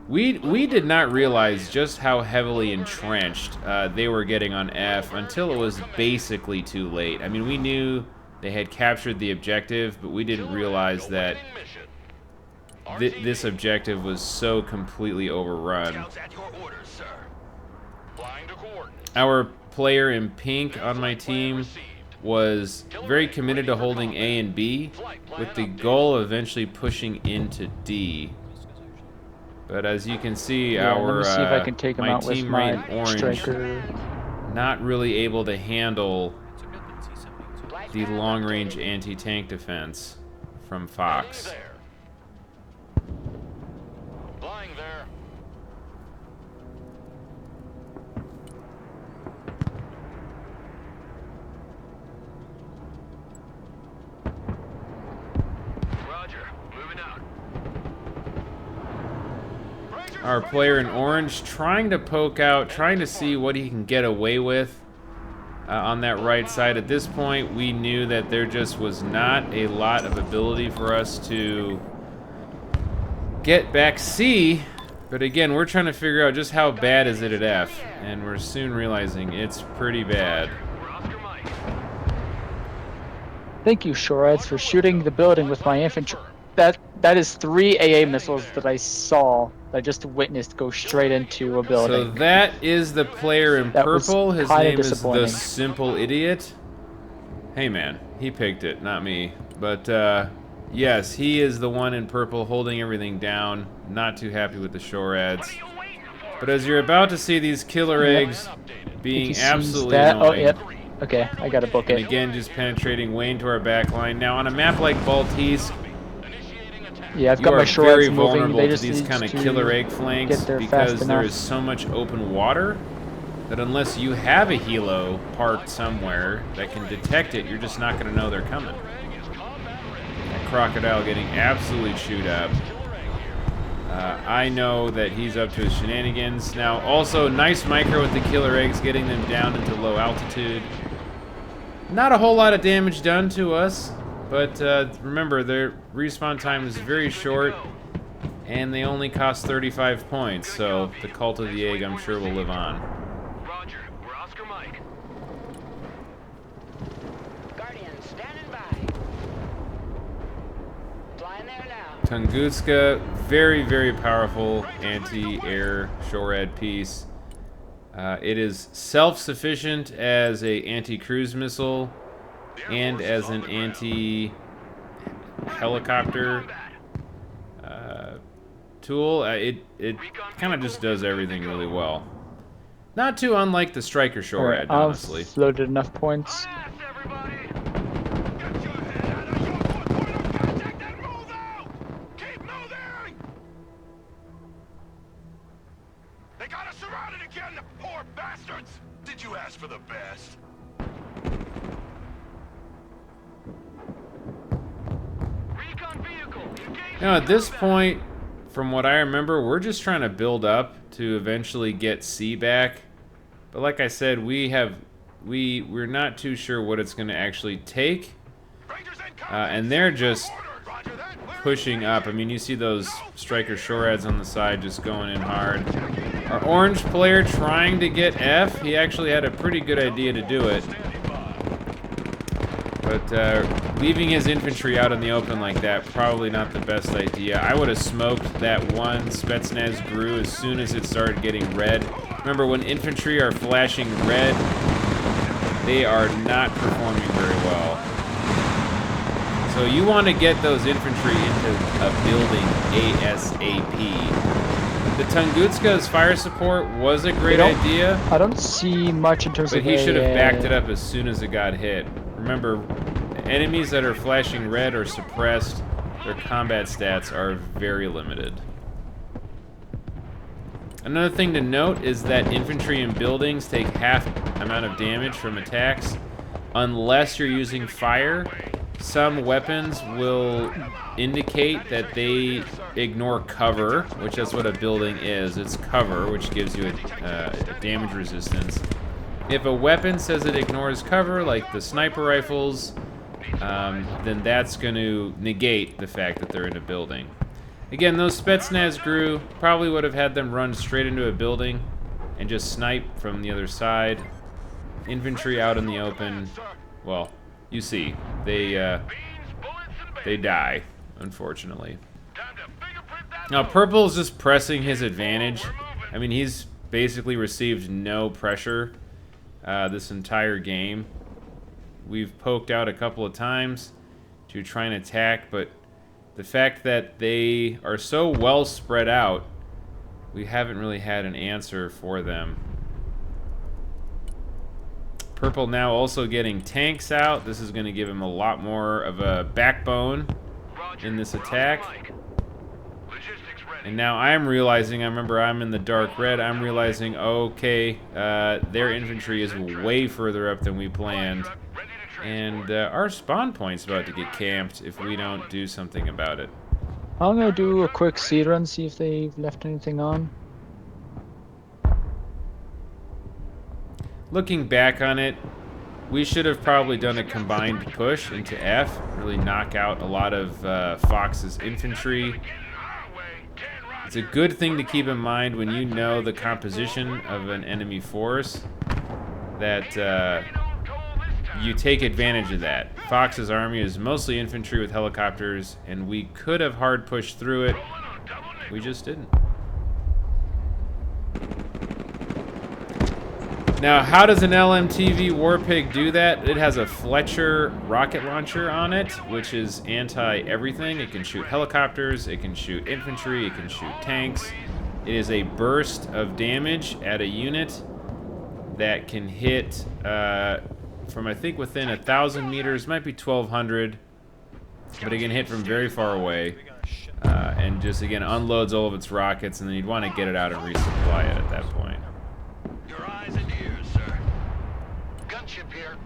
We did not realize just how heavily entrenched they were getting on F until it was basically too late. I mean, we knew they had captured the objective, but we didn't realize that this objective was so completely overrun. Our player in pink on my team was very committed to holding A and B with the goal of eventually pushing into D. But as you can see, Yeah, our let me see if I can take him my out with team my right in orange striker. not really able to handle the long-range anti-tank defense from Fox. Flying there. Roger. Moving out. Our player in orange trying to poke out, trying to see what he can get away with on that right side. At this point, we knew that there just was not a lot of ability for us to get back C. But again, we're trying to figure out just how bad is it at F, and we're soon realizing it's pretty bad. Thank you, Shoreds, for shooting the building with my infantry. That is 3 AA missiles that I saw, that I just witnessed go straight into a So building. that is the player in That was purple. His kinda name is the disappointing. Simple Idiot. Hey man, he picked it, not me. But yes, he is the one in purple holding everything down. Not too happy with the shore ads. But as you're about to see these killer eggs being Sees absolutely that. Oh, annoying. yep. Okay, I gotta book And it. again, just penetrating way into our back line. Now on a map like Baltiisk, Yeah, I've you got are my very Shoreds moving. vulnerable They to just these need kind of to killer egg flanks get there because fast there enough. is so much open water that unless you have a helo parked somewhere that can detect it, you're just not going to know they're coming. That crocodile getting absolutely chewed up. I know that he's up to his shenanigans. Now, also, nice micro with the killer eggs, getting them down into low altitude. Not a whole lot of damage done to us, but remember, their respawn time is very short, and they only cost 35 points, so the Cult of the Egg, I'm sure, will live on. Roger. We're Oscar Mike. Guardian, standing by. Flying there now. Tunguska, very, very powerful anti-air shore-ad piece. It is self-sufficient as a anti-cruise missile and as an anti-helicopter tool. It kind of just does everything really well. Not too unlike the Striker shore-ad, honestly. I've loaded enough points. Fast, everybody! Get your head out of your foot point of contact and move out! Keep moving! They got us surrounded again, the poor bastards! Did you ask for the best? Recon vehicle, engage. Now, at this point, from what I remember, we're just trying to build up to eventually get C back. But like I said, we're not too sure what it's going to actually take. And they're just pushing up. I mean, you see those Striker shore ads on the side just going in hard. Our orange player trying to get F. He actually had a pretty good idea to do it. But leaving his infantry out in the open like that, probably not the best idea. I would have smoked that one Spetsnaz GRU as soon as it started getting red. Remember, when infantry are flashing red, they are not performing very well. So you want to get those infantry into a building ASAP. The Tunguska's fire support was a great idea. I don't see much in terms But of he should have backed it up as soon as it got hit. Remember, enemies that are flashing red or suppressed, their combat stats are very limited. Another thing to note is that infantry in buildings take half amount of damage from attacks unless you're using fire. Some weapons will indicate that they ignore cover, which that's what a building is. It's cover, which gives you a damage resistance. If a weapon says it ignores cover, like the sniper rifles, then that's going to negate the fact that they're in a building. Again, those Spetsnaz GRU probably would have had them run straight into a building and just snipe from the other side. Infantry out in the open, well, you see, they die, unfortunately. Now, Purple is just pressing his advantage. I mean, he's basically received no pressure this entire game. We've poked out a couple of times to try and attack, but the fact that they are so well spread out, we haven't really had an answer for them. Purple now also getting tanks out. This is going to give him a lot more of a backbone in this attack. And now I'm realizing, I remember I'm in the dark red, I'm realizing, okay, their infantry is way further up than we planned. And our spawn point's about to get camped if we don't do something about it. I'm gonna do a quick seed run, see if they've left anything on. Looking back on it, we should have probably done a combined push into F, really knock out a lot of Fox's infantry. It's a good thing to keep in mind when you know the composition of an enemy force, that you take advantage of that. Fox's army is mostly infantry with helicopters, and we could have hard pushed through it. We just didn't. Now, how does an LMTV Warpig do that? It has a Fletcher rocket launcher on it, which is anti-everything. It can shoot helicopters, it can shoot infantry, it can shoot tanks. It is a burst of damage at a unit that can hit from, I think, within 1,000 meters, might be 1,200, but it can hit from very far away. And just, again, unloads all of its rockets, and then you'd want to get it out and resupply it at that point. Your eyes and ears, sir. Gunship here.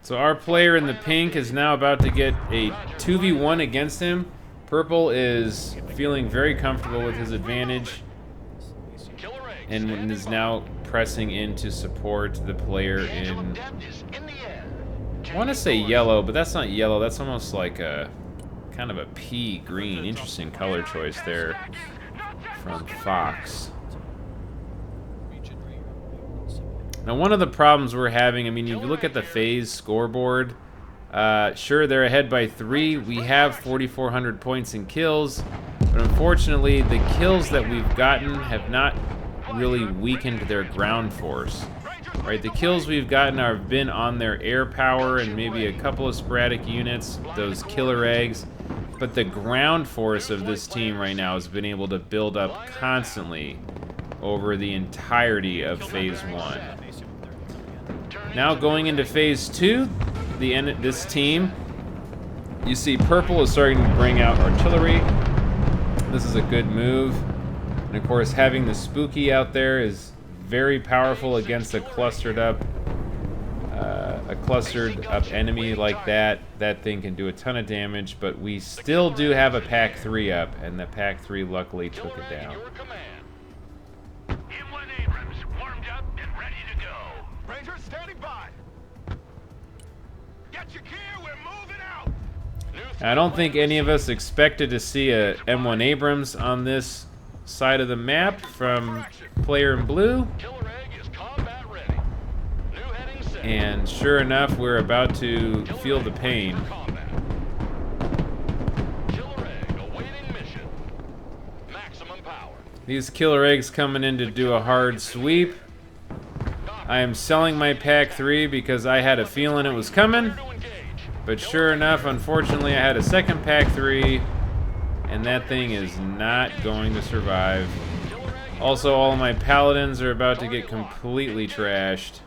So our player in the pink is now about to get a 2v1 against him. Purple is feeling very comfortable with his advantage and is now pressing in to support the player in, I want to say yellow, but that's not yellow. That's almost like a kind of a pea green. Interesting color choice there from Fox. Now, one of the problems we're having, I mean, if you look at the phase scoreboard, sure, they're ahead by 3. We have 4,400 points in kills, but unfortunately, the kills that we've gotten have not really weakened their ground force. Right, the kills we've gotten have been on their air power and maybe a couple of sporadic units, those killer eggs, but the ground force of this team right now has been able to build up constantly over the entirety of Phase 1. Now going into Phase 2, this team, you see Purple is starting to bring out artillery. This is a good move. And of course, having the Spooky out there is very powerful against a clustered up enemy like that. That thing can do a ton of damage, but we still do have a Pack 3 up, and the Pack 3 luckily took it down. I don't think any of us expected to see a M1 Abrams on this side of the map from player in blue. Killer Egg is combat ready. New heading set. And sure enough, we're about to feel the pain. Combat. Killer Egg awaiting mission. Maximum power. These killer eggs coming in to do a hard sweep. I am selling my pack 3 because I had a feeling it was coming. But sure enough, unfortunately, I had a second pack 3. And that thing is not going to survive. Also, all of my paladins are about to get completely trashed.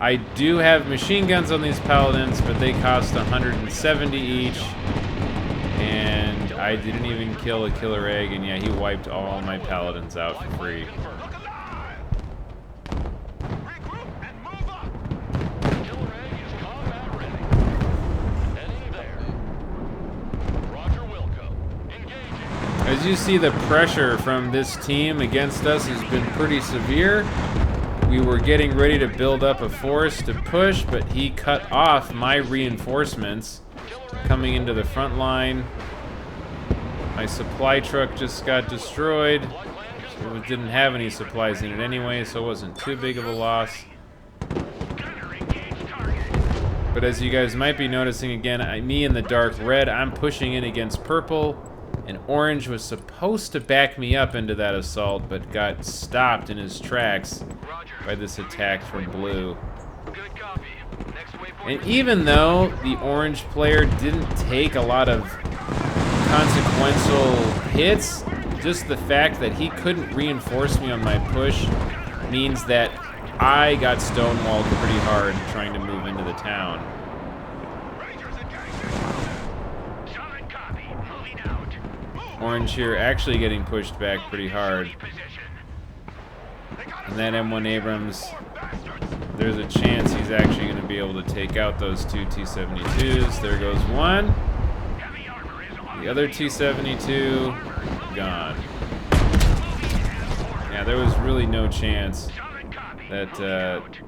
I do have machine guns on these paladins, but they cost 170 each. And I didn't even kill a killer egg, and yeah, he wiped all my paladins out for free. As you see, the pressure from this team against us has been pretty severe. We were getting ready to build up a force to push, but he cut off my reinforcements coming into the front line. My supply truck just got destroyed. It didn't have any supplies in it anyway, so it wasn't too big of a loss. But as you guys might be noticing again, me in the dark red, I'm pushing in against purple. And orange was supposed to back me up into that assault, but got stopped in his tracks by this attack from blue. And even though the orange player didn't take a lot of consequential hits, just the fact that he couldn't reinforce me on my push means that I got stonewalled pretty hard trying to move into the town. Orange here actually getting pushed back pretty hard. And that M1 Abrams, there's a chance he's actually going to be able to take out those 2 T-72s. There goes one. The other T-72, gone. Yeah, there was really no chance that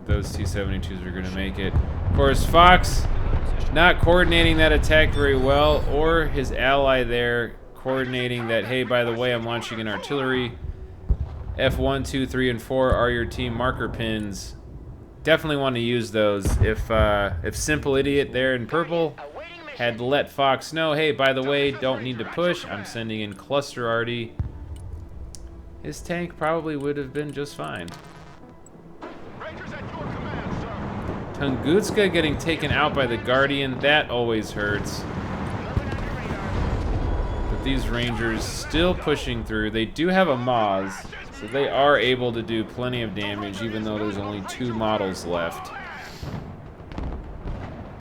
those T-72s were going to make it. Of course, Fox not coordinating that attack very well, or his ally there coordinating that, hey, by the way, I'm launching an artillery. F1, 2, 3, and 4 are your team marker pins. Definitely want to use those. If Simple Idiot there in purple had let Fox know, hey, by the way, don't need to push, I'm sending in Cluster Arty, his tank probably would have been just fine. Tunguska getting taken out by the Guardian, that always hurts. These Rangers still pushing through. They do have a Moz, so they are able to do plenty of damage even though there's only 2 models left.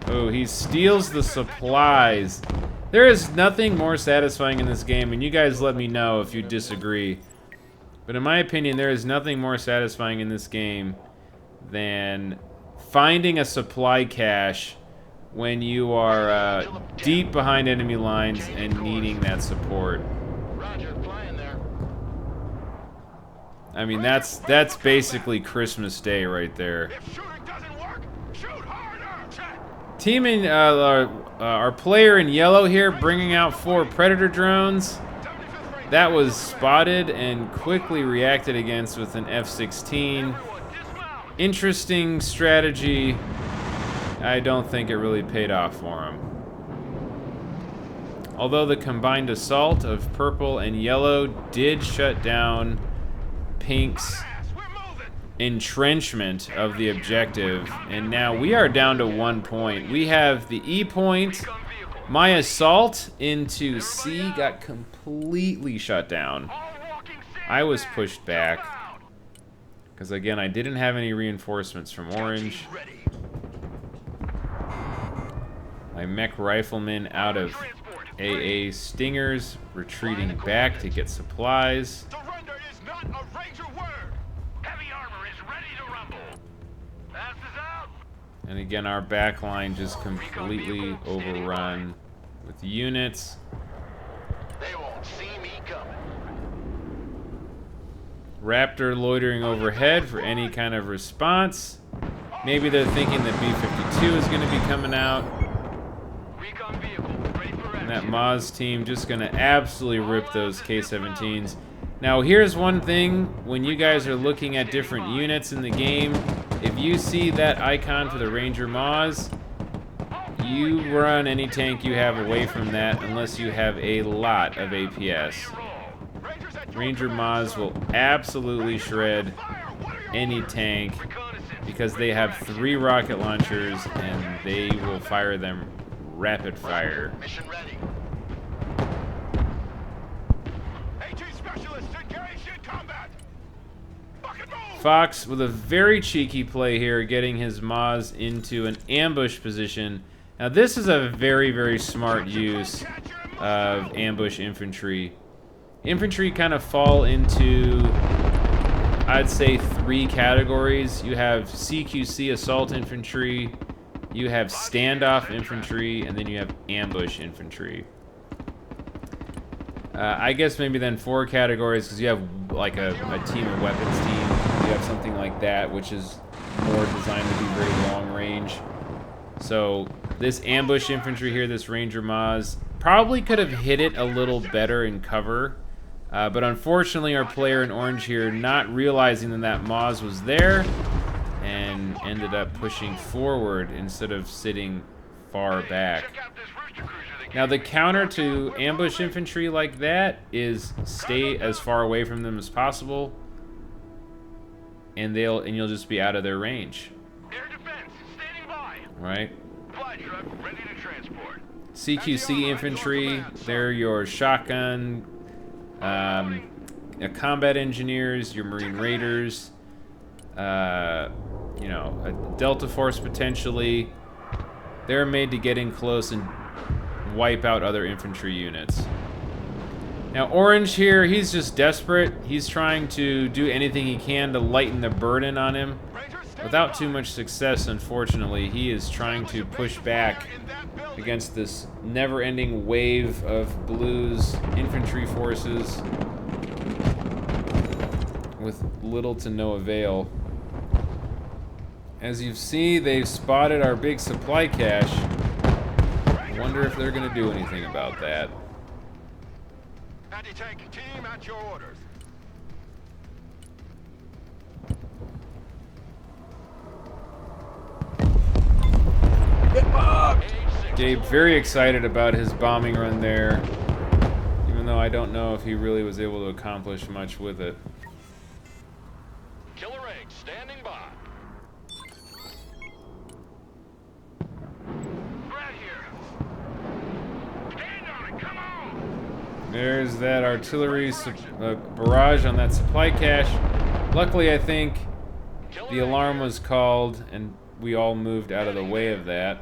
Oh, he steals the supplies. There is nothing more satisfying in this game, and you guys let me know if you disagree. But in my opinion, there is nothing more satisfying in this game than finding a supply cache when you are deep behind enemy lines and needing that support. I mean, that's basically Christmas Day right there. Teaming our player in yellow here, bringing out 4 Predator drones. That was spotted and quickly reacted against with an F-16. Interesting strategy. I don't think it really paid off for him. Although the combined assault of purple and yellow did shut down Pink's entrenchment of the objective, and now we are down to 1 point. We have the E point. My assault into C got completely shut down. I was pushed back because, again, I didn't have any reinforcements from orange. My mech riflemen out of AA Stingers retreating back to get supplies. Surrender is not a Ranger word. Heavy armor is ready to rumble. Passes out. And again, our back line just completely overrun with units. They won't see me coming. Raptor loitering overhead for any kind of response. Maybe they're thinking that B-52 is going to be coming out. And that Moz team just going to absolutely rip those K-17s. Now here's one thing, when you guys are looking at different units in the game, if you see that icon for the Ranger Maws, you run any tank you have away from that unless you have a lot of APS. Ranger Maws will absolutely shred any tank because they have 3 rocket launchers and they will fire them rapid fire. Mission ready. AT specialists engaged in combat. Fucking move. Fox with a very cheeky play here, getting his Maws into an ambush position. Now this is a very, very smart use of ambush infantry. Infantry kind of fall into, I'd say, 3 categories. You have CQC assault infantry, you have standoff infantry, and then you have ambush infantry. I guess maybe then 4 categories, because you have like a team of weapons team. You have something like that, which is more designed to be very long range. So this ambush infantry here, this Ranger Maws, probably could have hit it a little better in cover. But unfortunately, our player in orange here, not realizing that that Maws was there, and ended up pushing forward instead of sitting far back. Now the counter to ambush infantry like that is stay as far away from them as possible, and you'll just be out of their range. Air defense standing by. Right? Fly truck ready to transport. CQC infantry, they're your shotgun, combat engineers, your Marine Raiders, you know, a Delta Force potentially. They're made to get in close and wipe out other infantry units. Now Orange here, he's just desperate. He's trying to do anything he can to lighten the burden on him. Without too much success, unfortunately. He is trying to push back against this never-ending wave of Blues infantry forces with little to no avail. As you see, they've spotted our big supply cache. I wonder if they're going to do anything about that. Anti-tank team at your orders. Gabe very excited about his bombing run there, even though I don't know if he really was able to accomplish much with it. Killer egg standing by. Right here. Stand on it, come on. There's that artillery barrage on that supply cache. Luckily, I think the alarm was called and we all moved out of the way of that.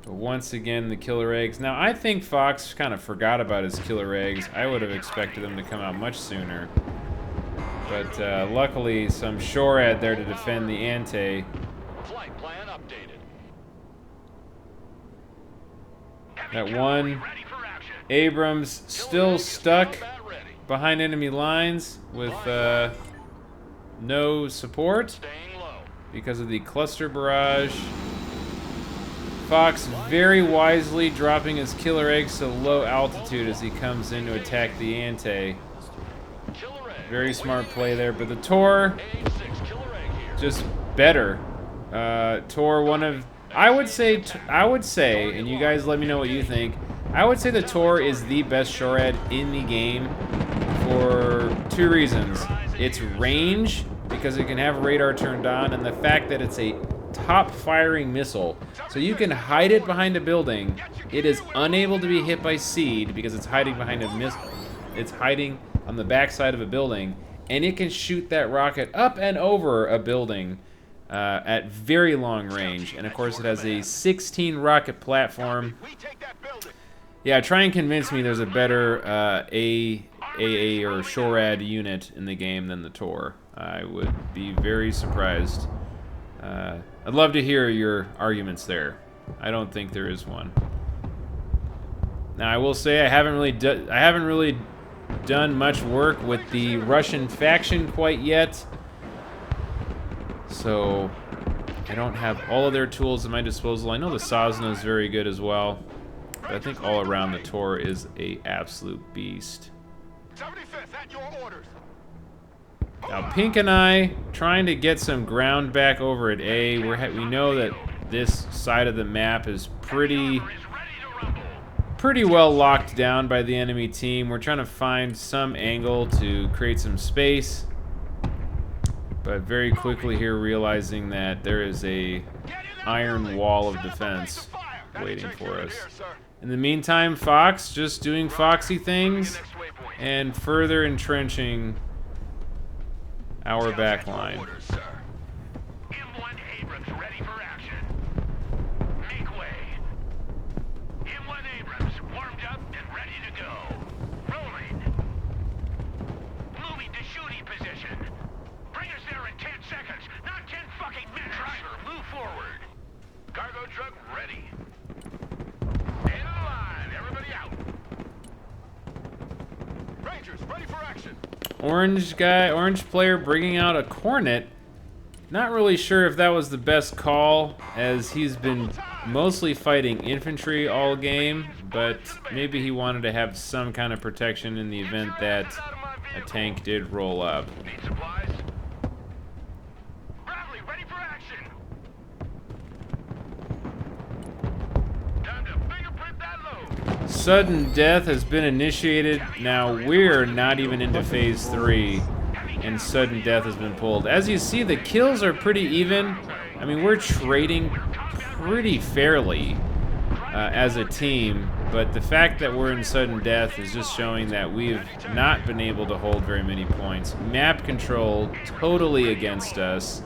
But once again, the killer eggs. Now, I think Fox kind of forgot about his killer eggs. I would have expected them to come out much sooner. But luckily, some SHORAD there to defend the ante. Flight plan updated. That one Abrams still stuck behind enemy lines with no support because of the cluster barrage. Fox very wisely dropping his killer eggs to low altitude as he comes in to attack the ante. Very smart play there, but the Tor just better. Tor, one of I would say, and you guys let me know what you think. I would say the Tor is the best SHORAD in the game for 2 reasons. Its range, because it can have radar turned on, and the fact that it's a top firing missile. So you can hide it behind a building. It is unable to be hit by seed because it's hiding behind a missile. It's hiding on the backside of a building, and it can shoot that rocket up and over a building at very long range. And of course it has a 16 rocket platform. Yeah, try and convince me there's a better AA or SHORAD unit in the game than the Tor. I would be very surprised. I'd love to hear your arguments there. I don't think there is one. Now I will say I haven't really done much work with the Russian faction quite yet. So I don't have all of their tools at my disposal. I know the Sosna is very good as well, but I think all around the Tor is a absolute beast. 75th Now Pink and I trying to get some ground back over at A. We know that this side of the map is pretty well locked down by the enemy team. We're trying to find some angle to create some space, but very quickly here realizing that there is a iron wall of defense waiting for us. In the meantime, Fox just doing Foxy things and further entrenching our back line. Orange player bringing out a Cornet. Not really sure if that was the best call, as he's been mostly fighting infantry all game, but maybe he wanted to have some kind of protection in the event that a tank did roll up. Sudden death has been initiated. Now we're not even into phase 3, and sudden death has been pulled. As you see, the kills are pretty even. I mean, we're trading pretty fairly as a team, but the fact that we're in sudden death is just showing that we've not been able to hold very many points. Map control totally against us,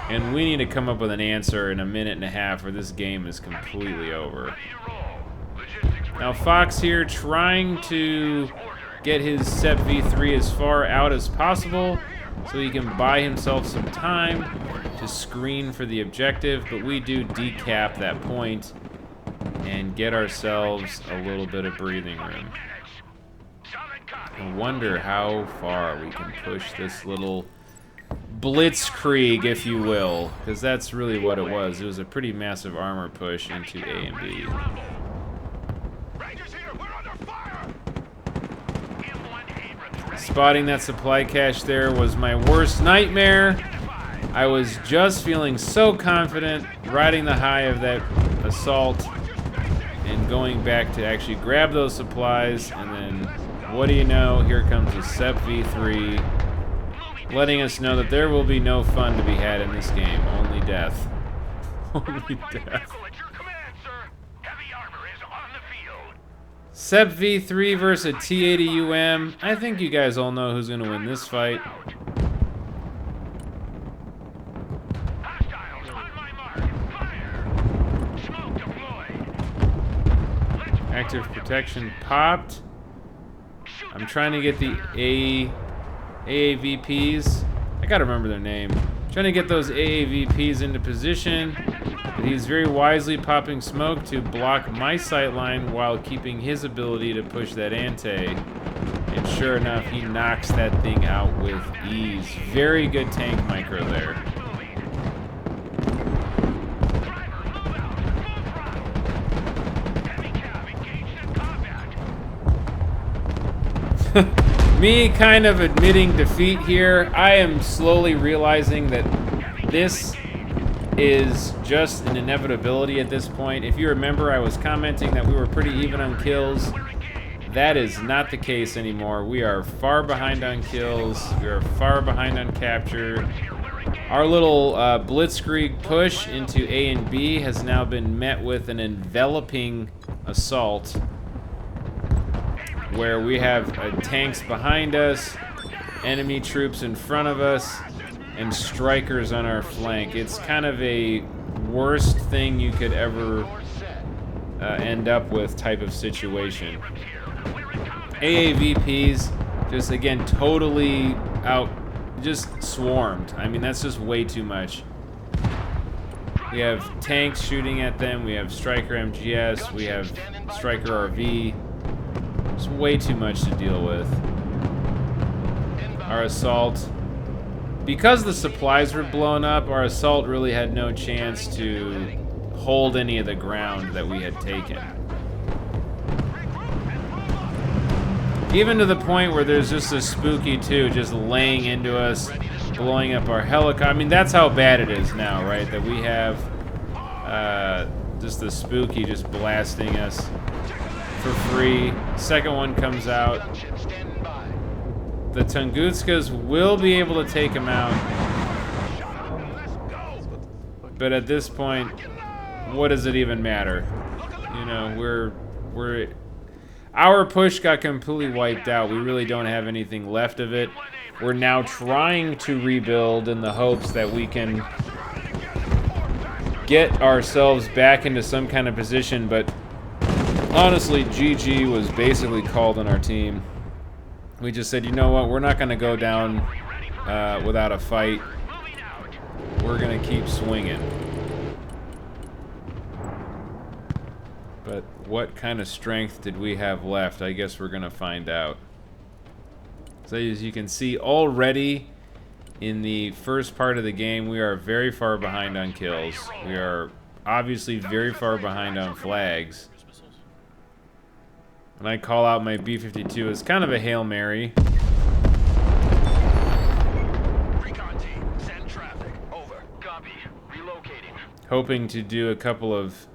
and we need to come up with an answer in a minute and a half or this game is completely over. Now Fox here trying to get his SEP V3 as far out as possible so he can buy himself some time to screen for the objective, but we do decap that point and get ourselves a little bit of breathing room. I wonder how far we can push this little blitzkrieg, if you will, because that's really what it was. It was a pretty massive armor push into A and B. Spotting that supply cache there was my worst nightmare. I was just feeling so confident, riding the high of that assault and going back to actually grab those supplies, and then what do you know, here comes a SEP V3 letting us know that there will be no fun to be had in this game, only death. Only death. SEP V3 versus a T80UM. I think you guys all know who's going to win this fight. Active protection popped. I'm trying to get the AAVPs. I gotta remember their name. Trying to get those AAVPs into position. But he's very wisely popping smoke to block my sightline while keeping his ability to push that ante. And sure enough, he knocks that thing out with ease. Very good tank micro there. Me kind of admitting defeat here. I am slowly realizing that this is just an inevitability at this point. If you remember, I was commenting that we were pretty even on kills. That is not the case anymore. We are far behind on kills. We are far behind on capture. Our little blitzkrieg push into A and B has now been met with an enveloping assault where we have tanks behind us, enemy troops in front of us, and strikers on our flank. It's kind of a worst thing you could ever end up with type of situation. AAVPs just, again, totally out, just swarmed. I mean, that's just way too much. We have tanks shooting at them, we have Striker MGS, we have Striker RV. It's way too much to deal with. Our assault, because the supplies were blown up, our assault really had no chance to hold any of the ground that we had taken. Even to the point where there's just a spooky too, just laying into us, blowing up our helicopter. I mean, that's how bad it is now, right? That we have just the spooky just blasting us for free. Second one comes out. The Tungutskas will be able to take him out. But at this point, what does it even matter? You know, our push got completely wiped out. We really don't have anything left of it. We're now trying to rebuild in the hopes that we can get ourselves back into some kind of position, but honestly, GG was basically called on our team. We just said, you know what, we're not going to go down without a fight. We're going to keep swinging. But what kind of strength did we have left? I guess we're going to find out. So as you can see, already in the first part of the game, we are very far behind on kills. We are obviously very far behind on flags. When I call out my B-52, it's kind of a Hail Mary. Recon team, send traffic. Over. Copy. Relocating. Hoping to do a couple of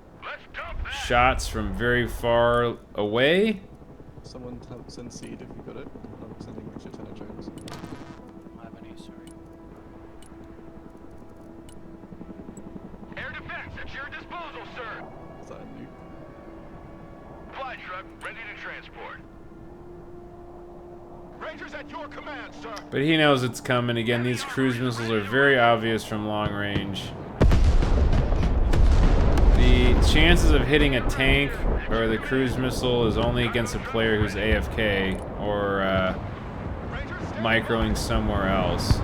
shots from very far away. Someone send seed if you got it. I'm sending Lieutenant Jones. I don't have any, sorry. Air defense at your disposal, sir. Is that a nuke? Fly truck ready to transport. Rangers at your command, sir. But he knows it's coming. Again, these cruise missiles are very obvious from long range. The chances of hitting a tank or the cruise missile is only against a player who's AFK or microing somewhere else.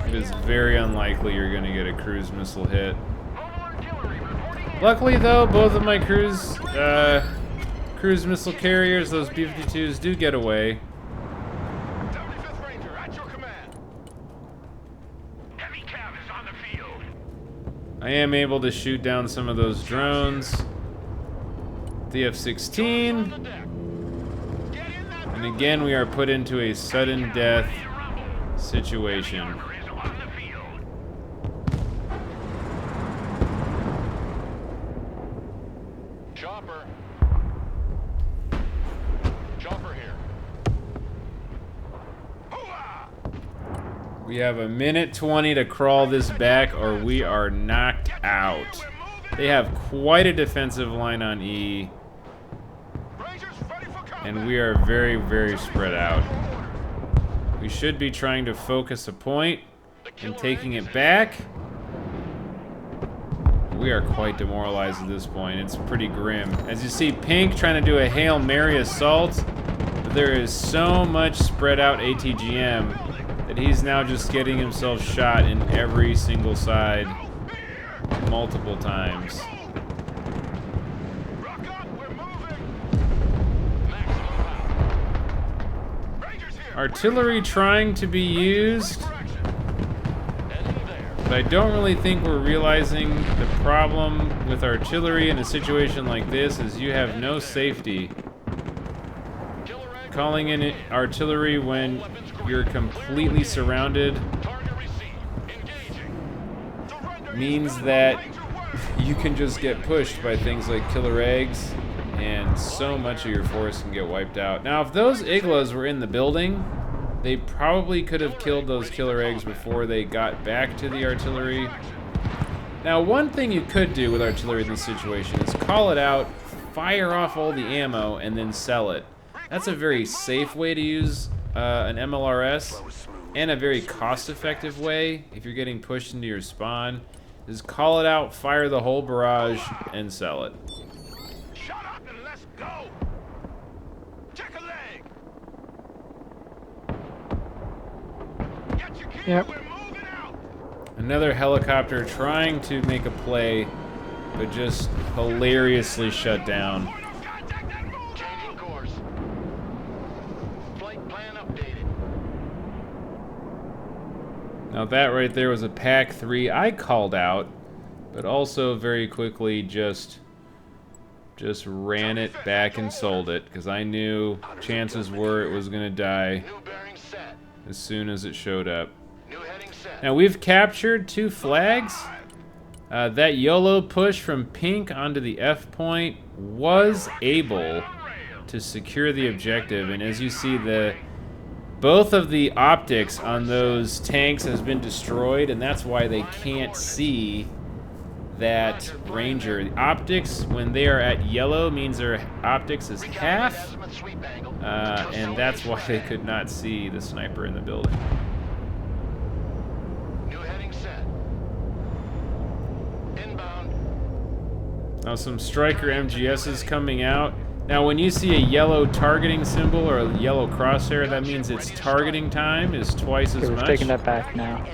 It is very unlikely you're going to get a cruise missile hit. Luckily, though, both of my cruise missile carriers, those B-52s, do get away. I am able to shoot down some of those drones. The F-16. And again, we are put into a sudden death situation. Chopper. Chopper here. We have a minute 20 to crawl this back or we are knocked out. They have quite a defensive line on E. And we are very, very spread out. We should be trying to focus a point and taking it back. We are quite demoralized at this point. It's pretty grim. As you see, Pink trying to do a Hail Mary assault. But there is so much spread out ATGM that he's now just getting himself shot in every single side multiple times. Artillery trying to be used, but I don't really think we're realizing the problem with artillery in a situation like this is you have no safety. Calling in artillery when you're completely surrounded means that you can just get pushed by things like killer eggs, and so much of your force can get wiped out. Now, if those Iglas were in the building, they probably could have killed those killer eggs before they got back to the artillery. Now, one thing you could do with artillery in this situation is call it out, fire off all the ammo, and then sell it. That's a very safe way to use an MLRS, and a very cost-effective way if you're getting pushed into your spawn, is call it out, fire the whole barrage, and sell it. Shut up and let's go. Check a leg. Get your kid. Yep. We're moving out. Another helicopter trying to make a play, but just hilariously shut down. Changing course. Flight plan updated. Now that right there was a Pack 3 I called out, but also very quickly just Just ran it back and sold it because I knew chances were it was going to die as soon as it showed up. Now we've captured 2 flags. That YOLO push from pink onto the F point was able to secure the objective, and as you see, both of the optics on those tanks has been destroyed, and that's why they can't see that Ranger. The optics, when they are at yellow, means their optics is half, and that's why they could not see the sniper in the building. Now some Striker MGSs coming out. Now when you see a yellow targeting symbol or a yellow crosshair, that means its targeting time is twice as We're much. taking that back now.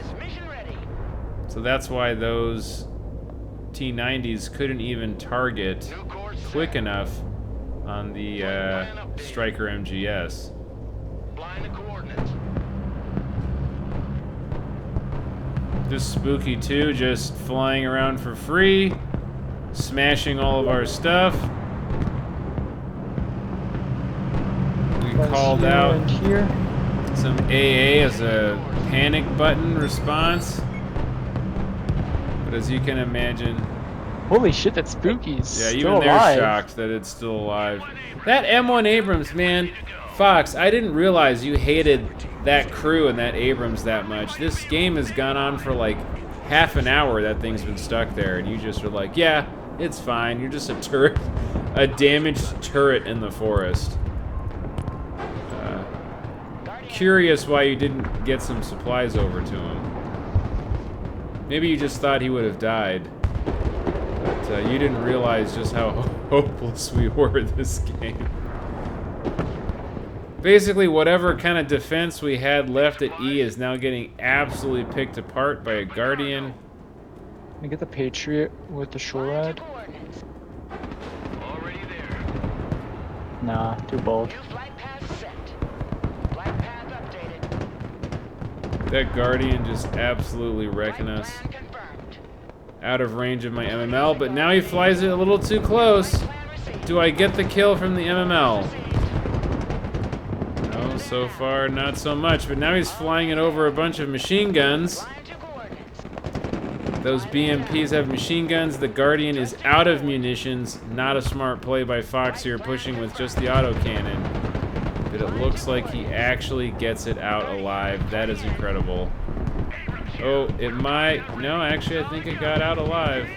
So that's why those T-90s couldn't even target quick enough on the Striker MGS. This Spooky 2 just flying around for free, smashing all of our stuff. We called out some AA as a panic button response. But as you can imagine... Holy shit, that Spooky's yeah, still even they're alive. shocked that it's still alive. That M1 Abrams, man, Fox, I didn't realize you hated that crew and that Abrams that much. This game has gone on for like half an hour, that thing's been stuck there, and you just are like, yeah, it's fine. You're just a turret, a damaged turret in the forest. Curious why you didn't get some supplies over to him. Maybe you just thought he would have died. But you didn't realize just how hopeless we were this game. Basically, whatever kind of defense we had left at E is now getting absolutely picked apart by a Guardian. Can I get the Patriot with the shore rod? Nah, too bold. That Guardian just absolutely wrecking us. Out of range of my MML, but now he flies it a little too close. Do I get the kill from the MML? No, so far not so much, but now he's flying it over a bunch of machine guns. Those BMPs have machine guns. The Guardian is out of munitions. Not a smart play by Fox here, pushing with just the autocannon. But it looks like he actually gets it out alive. That is incredible. Oh, it might... no, actually, I think it got out alive.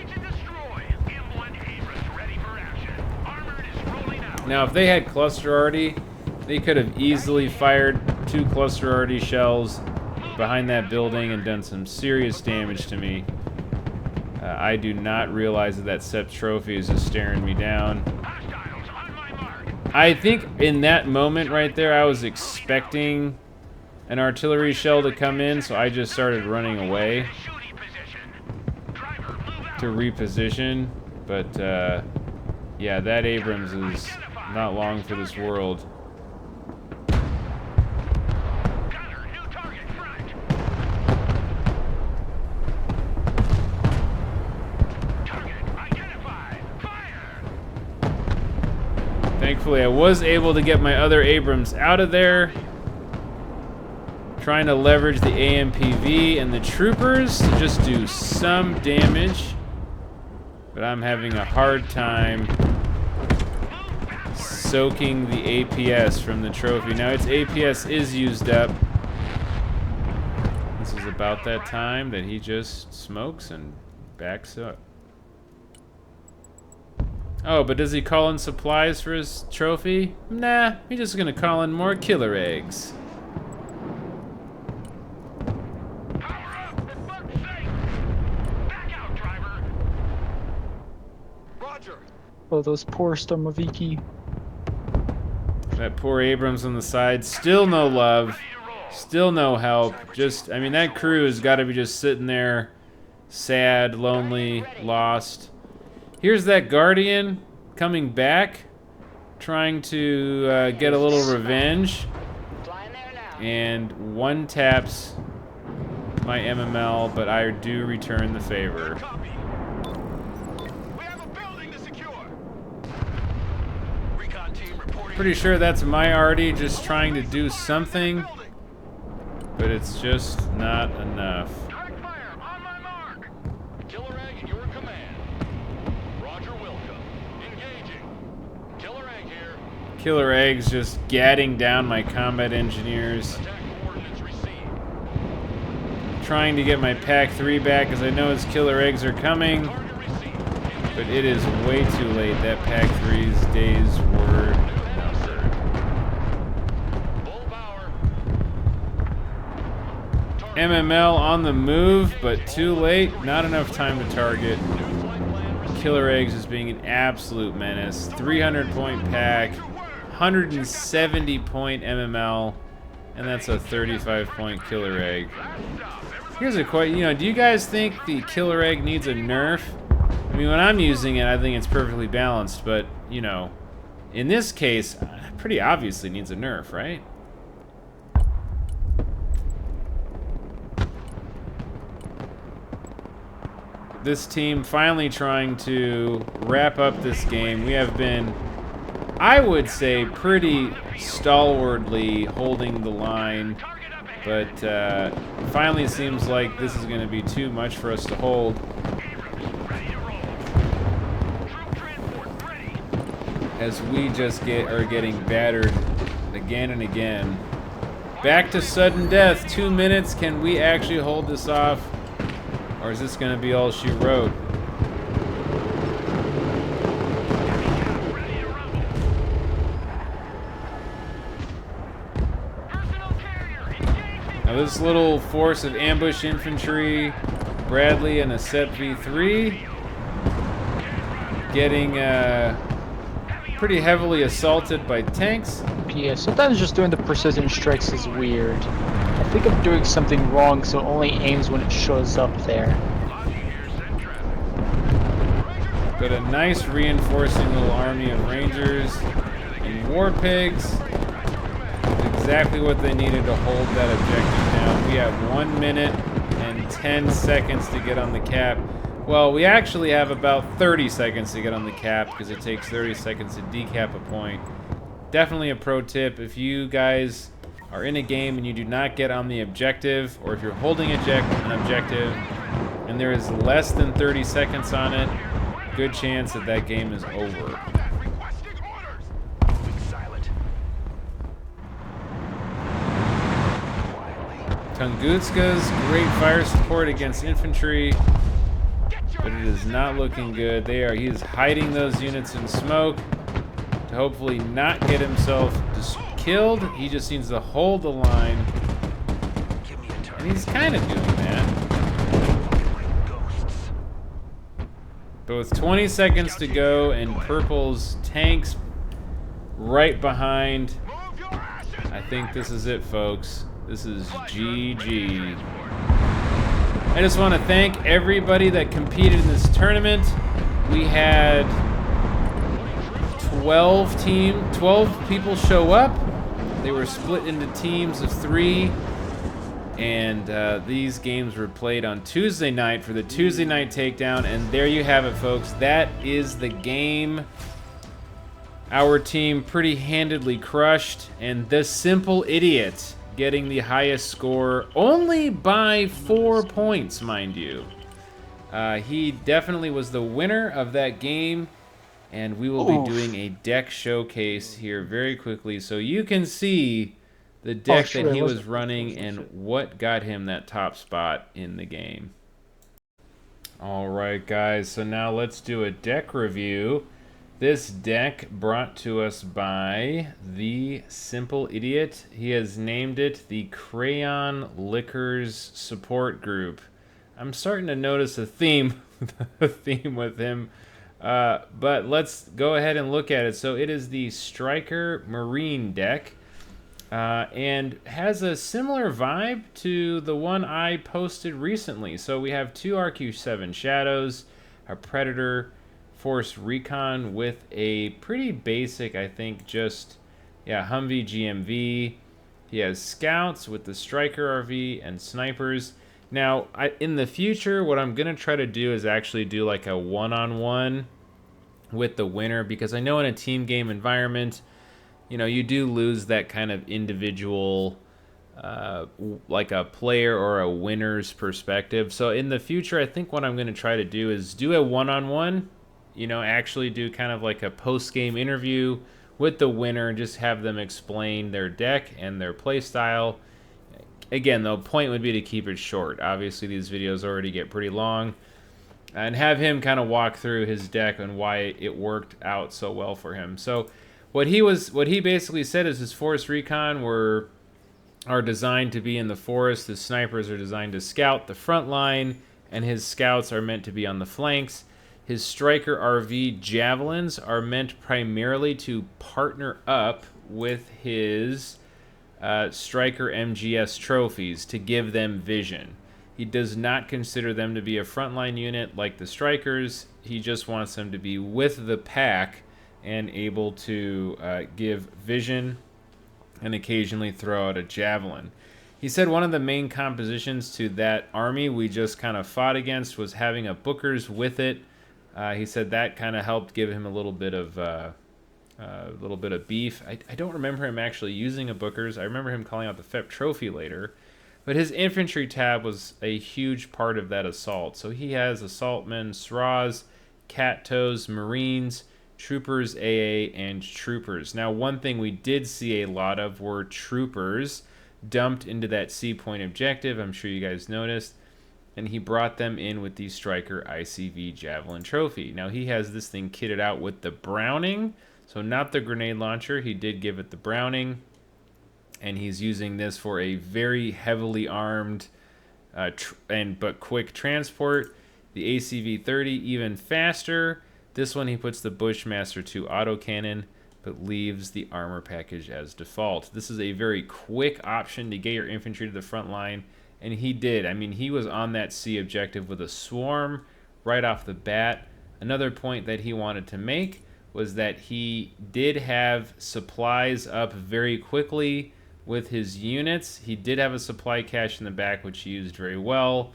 Now, if they had cluster arty, they could have easily fired 2 cluster arty shells behind that building and done some serious damage to me. I do not realize that that SEP trophy is just staring me down. I think in that moment right there, I was expecting an artillery shell to come in, so I just started running away to reposition. But yeah, that Abrams is not long for this world. Thankfully, I was able to get my other Abrams out of there. Trying to leverage the AMPV and the troopers to just do some damage. But I'm having a hard time soaking the APS from the trophy. Now its APS is used up. This is about that time that he just smokes and backs up. Oh, but does he call in supplies for his trophy? Nah, he's just gonna call in more killer eggs. Oh, those poor Stomaviki. That poor Abrams on the side, still no love, still no help. Just, I mean, that crew has got to be just sitting there, sad, lonely, lost. Here's that Guardian coming back, trying to get a little revenge, and one taps my MML, but I do return the favor. Pretty sure that's my arty just trying to do something, but it's just not enough. Direct fire on my mark. Killer Egg, your command. Roger, Wilco. Engaging. Killer Egg here. Killer Egg's just gadding down my combat engineers. Attack coordinates received. Trying to get my Pack 3 back because I know his Killer Eggs are coming. Target received. But it is way too late. That Pack 3's days were numbered. Full power. MML on the move, but too late. Not enough time to target. New flight plan received. Killer Eggs is being an absolute menace. 300-point pack, 170-point MML, and that's a 35-point Killer Egg. Here's a question. Do you guys think the Killer Egg needs a nerf? I mean, when I'm using it, I think it's perfectly balanced, but, in this case, pretty obviously needs a nerf, right? This team finally trying to wrap up this game. We have been, I would say, pretty stalwartly holding the line, but finally seems like this is going to be too much for us to hold. As we just are getting battered again and again. Back to sudden death. 2 minutes. Can we actually hold this off? Or is this going to be all she wrote? Now this little force of ambush infantry, Bradley and a Set V3, getting pretty heavily assaulted by tanks. Yeah, sometimes just doing the precision strikes is weird. I think I'm doing something wrong, so it only aims when it shows up there. But a nice reinforcing little army of Rangers and War Pigs. Exactly what they needed to hold that objective now. We have 1 minute and 10 seconds to get on the cap. Well, we actually have about 30 seconds to get on the cap because it takes 30 seconds to decap a point. Definitely a pro tip. If you guys are in a game and you do not get on the objective, or if you're holding an objective and there is less than 30 seconds on it, good chance that that game is over. Tunguska's great fire support against infantry, but it is not looking good. He is hiding those units in smoke to hopefully not get himself killed. He just needs to hold the line, and he's kind of doing that. But with 20 seconds to go and Purple's tanks right behind, I think this is it, folks. This is GG. I just want to thank everybody that competed in this tournament. We had 12 people show up. They were split into teams of 3, and these games were played on Tuesday night for the Tuesday night takedown, and there you have it, folks. That is the game. Our team pretty handedly crushed, and the Simple Idiot getting the highest score, only by 4 points, mind you. He definitely was the winner of that game, and we will be doing a deck showcase here very quickly so you can see the deck that he was running and what got him that top spot in the game. All right, guys, so now let's do a deck review. This deck brought to us by the Simple Idiot. He has named it the Crayon Liquors Support Group. I'm starting to notice a theme with him. But let's go ahead and look at it. So it is the Striker Marine deck, and has a similar vibe to the one I posted recently. So we have 2 RQ-7 Shadows, a Predator, Force Recon with a pretty basic, I think, just, Humvee GMV. He has Scouts with the Striker RV and Snipers. Now, in the future, what I'm going to try to do is actually do like a one-on-one with the winner, because I know in a team game environment, you know, you do lose that kind of individual, like a player or a winner's perspective. So in the future, I think what I'm going to try to do is do a one-on-one, you know, actually do kind of like a post-game interview with the winner and just have them explain their deck and their play style. Again, the point would be to keep it short. Obviously, these videos already get pretty long. And have him kind of walk through his deck and why it worked out so well for him. So what he basically said is his forest recon are designed to be in the forest. The snipers are designed to scout the front line, and his scouts are meant to be on the flanks. His striker RV javelins are meant primarily to partner up with his striker MGS trophies to give them vision. He does not consider them to be a frontline unit like the strikers. He just wants them to be with the pack and able to give vision and occasionally throw out a javelin. He said one of the main compositions to that army we just kind of fought against was having a Booker's with it. He said that kind of helped give him a little bit of beef. I don't remember him actually using a Booker's. I remember him calling out the FEP trophy later. But his infantry tab was a huge part of that assault. So he has assaultmen, SRAs, cat toes, Marines, troopers, AA, and troopers. Now, one thing we did see a lot of were troopers dumped into that C point objective. I'm sure you guys noticed. And he brought them in with the Striker ICV Javelin Trophy. Now, he has this thing kitted out with the Browning. So not the grenade launcher. He did give it the Browning. And he's using this for a very heavily armed but quick transport. The ACV-30 even faster. This one he puts the Bushmaster 2 autocannon, but leaves the armor package as default. This is a very quick option to get your infantry to the front line, and he did. I mean, he was on that C objective with a swarm right off the bat. Another point that he wanted to make was that he did have supplies up very quickly with his units. He did have a supply cache in the back, which he used very well.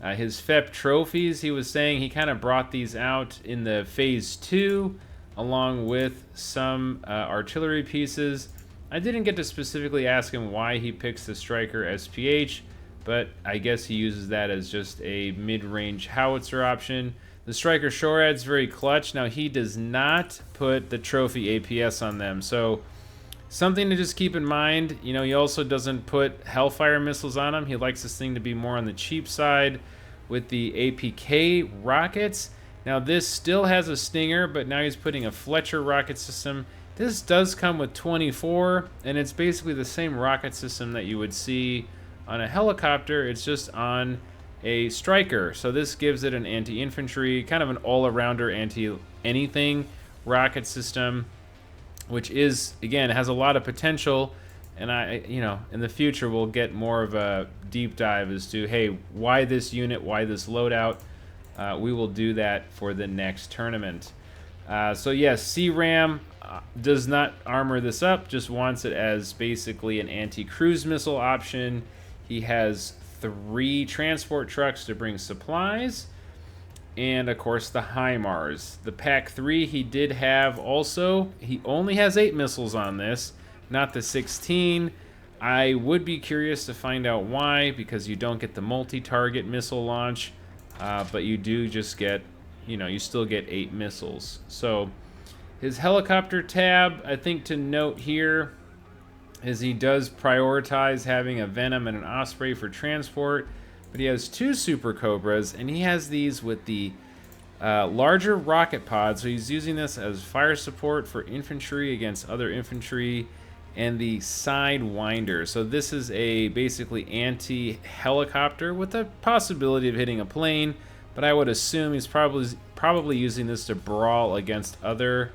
His FEP trophies, he was saying he kind of brought these out in the phase 2 along with some artillery pieces. I didn't get to specifically ask him why he picks the Striker SPH, but I guess he uses that as just a mid-range howitzer option. The Striker Shorad's very clutch. Now, he does not put the trophy APS on them, so something to just keep in mind. You know, he also doesn't put Hellfire missiles on him. He likes this thing to be more on the cheap side with the APK rockets. Now, this still has a Stinger, but now he's putting a Fletcher rocket system. This does come with 24, and it's basically the same rocket system that you would see on a helicopter. It's just on a Striker. So this gives it an anti-infantry, kind of an all-arounder anti-anything rocket system, which is, again, has a lot of potential. And you know, in the future we'll get more of a deep dive as to, hey, why this unit, why this loadout. We will do that for the next tournament. So yes, CRAM does not armor this up, just wants it as basically an anti-cruise missile option. He has 3 transport trucks to bring supplies, and of course the HIMARS. The Pack 3 he did have also. He only has 8 missiles on this, not the 16. I would be curious to find out why, because you don't get the multi-target missile launch, but you do just get, you know, you still get 8 missiles. So his helicopter tab, I think to note here, is he does prioritize having a Venom and an Osprey for transport, but he has 2 Super Cobras, and he has these with the larger rocket pod, so he's using this as fire support for infantry against other infantry, and the Sidewinder. So this is a basically anti-helicopter with the possibility of hitting a plane, but I would assume he's probably using this to brawl against other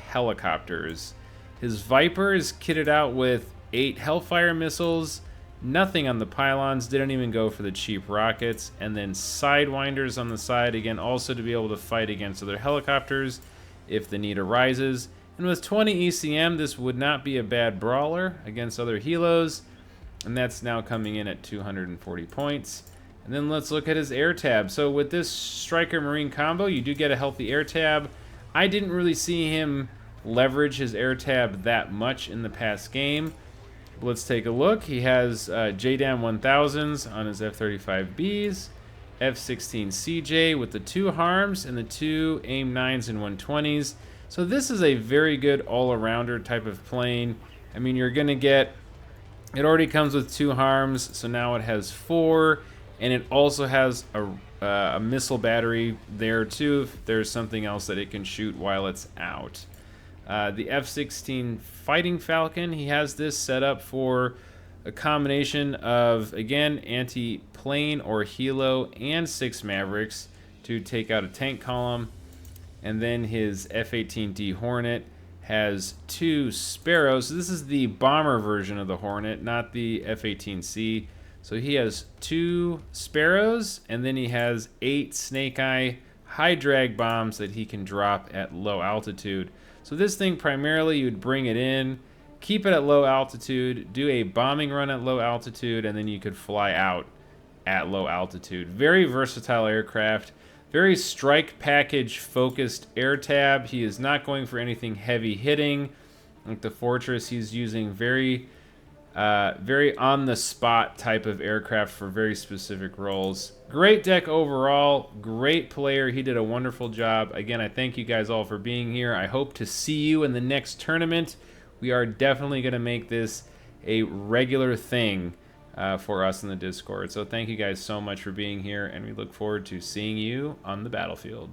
helicopters. His Viper is kitted out with 8 Hellfire missiles, nothing on the pylons, didn't even go for the cheap rockets, and then Sidewinders on the side, again, also to be able to fight against other helicopters if the need arises. And with 20 ECM, this would not be a bad brawler against other helos, and that's now coming in at 240 points. And then let's look at his air tab. So with this Striker Marine combo, you do get a healthy air tab. I didn't really see him leverage his air tab that much in the past game. Let's take a look. He has JDAM 1000s on his F-35Bs, F-16 CJ with the 2 harms and the 2 AIM-9s and 120s. So this is a very good all-arounder type of plane. I mean, you're going to get... It already comes with 2 harms, so now it has 4, and it also has a missile battery there too if there's something else that it can shoot while it's out. The F-16 Fighting Falcon, he has this set up for a combination of, again, anti-plane or helo and 6 Mavericks to take out a tank column. And then his F-18D Hornet has 2 Sparrows. So this is the bomber version of the Hornet, not the F-18C. So he has 2 Sparrows, and then he has 8 Snake Eye high drag bombs that he can drop at low altitude. So this thing, primarily, you would bring it in, keep it at low altitude, do a bombing run at low altitude, and then you could fly out at low altitude. Very versatile aircraft. Very strike package focused air tab. He is not going for anything heavy hitting like the Fortress. He's using very on the spot type of aircraft for very specific roles. Great deck overall, great player. He did a wonderful job. Again, I thank you guys all for being here. I hope to see you in the next tournament. We are definitely going to make this a regular thing for us in the Discord. So thank you guys so much for being here, and we look forward to seeing you on the battlefield.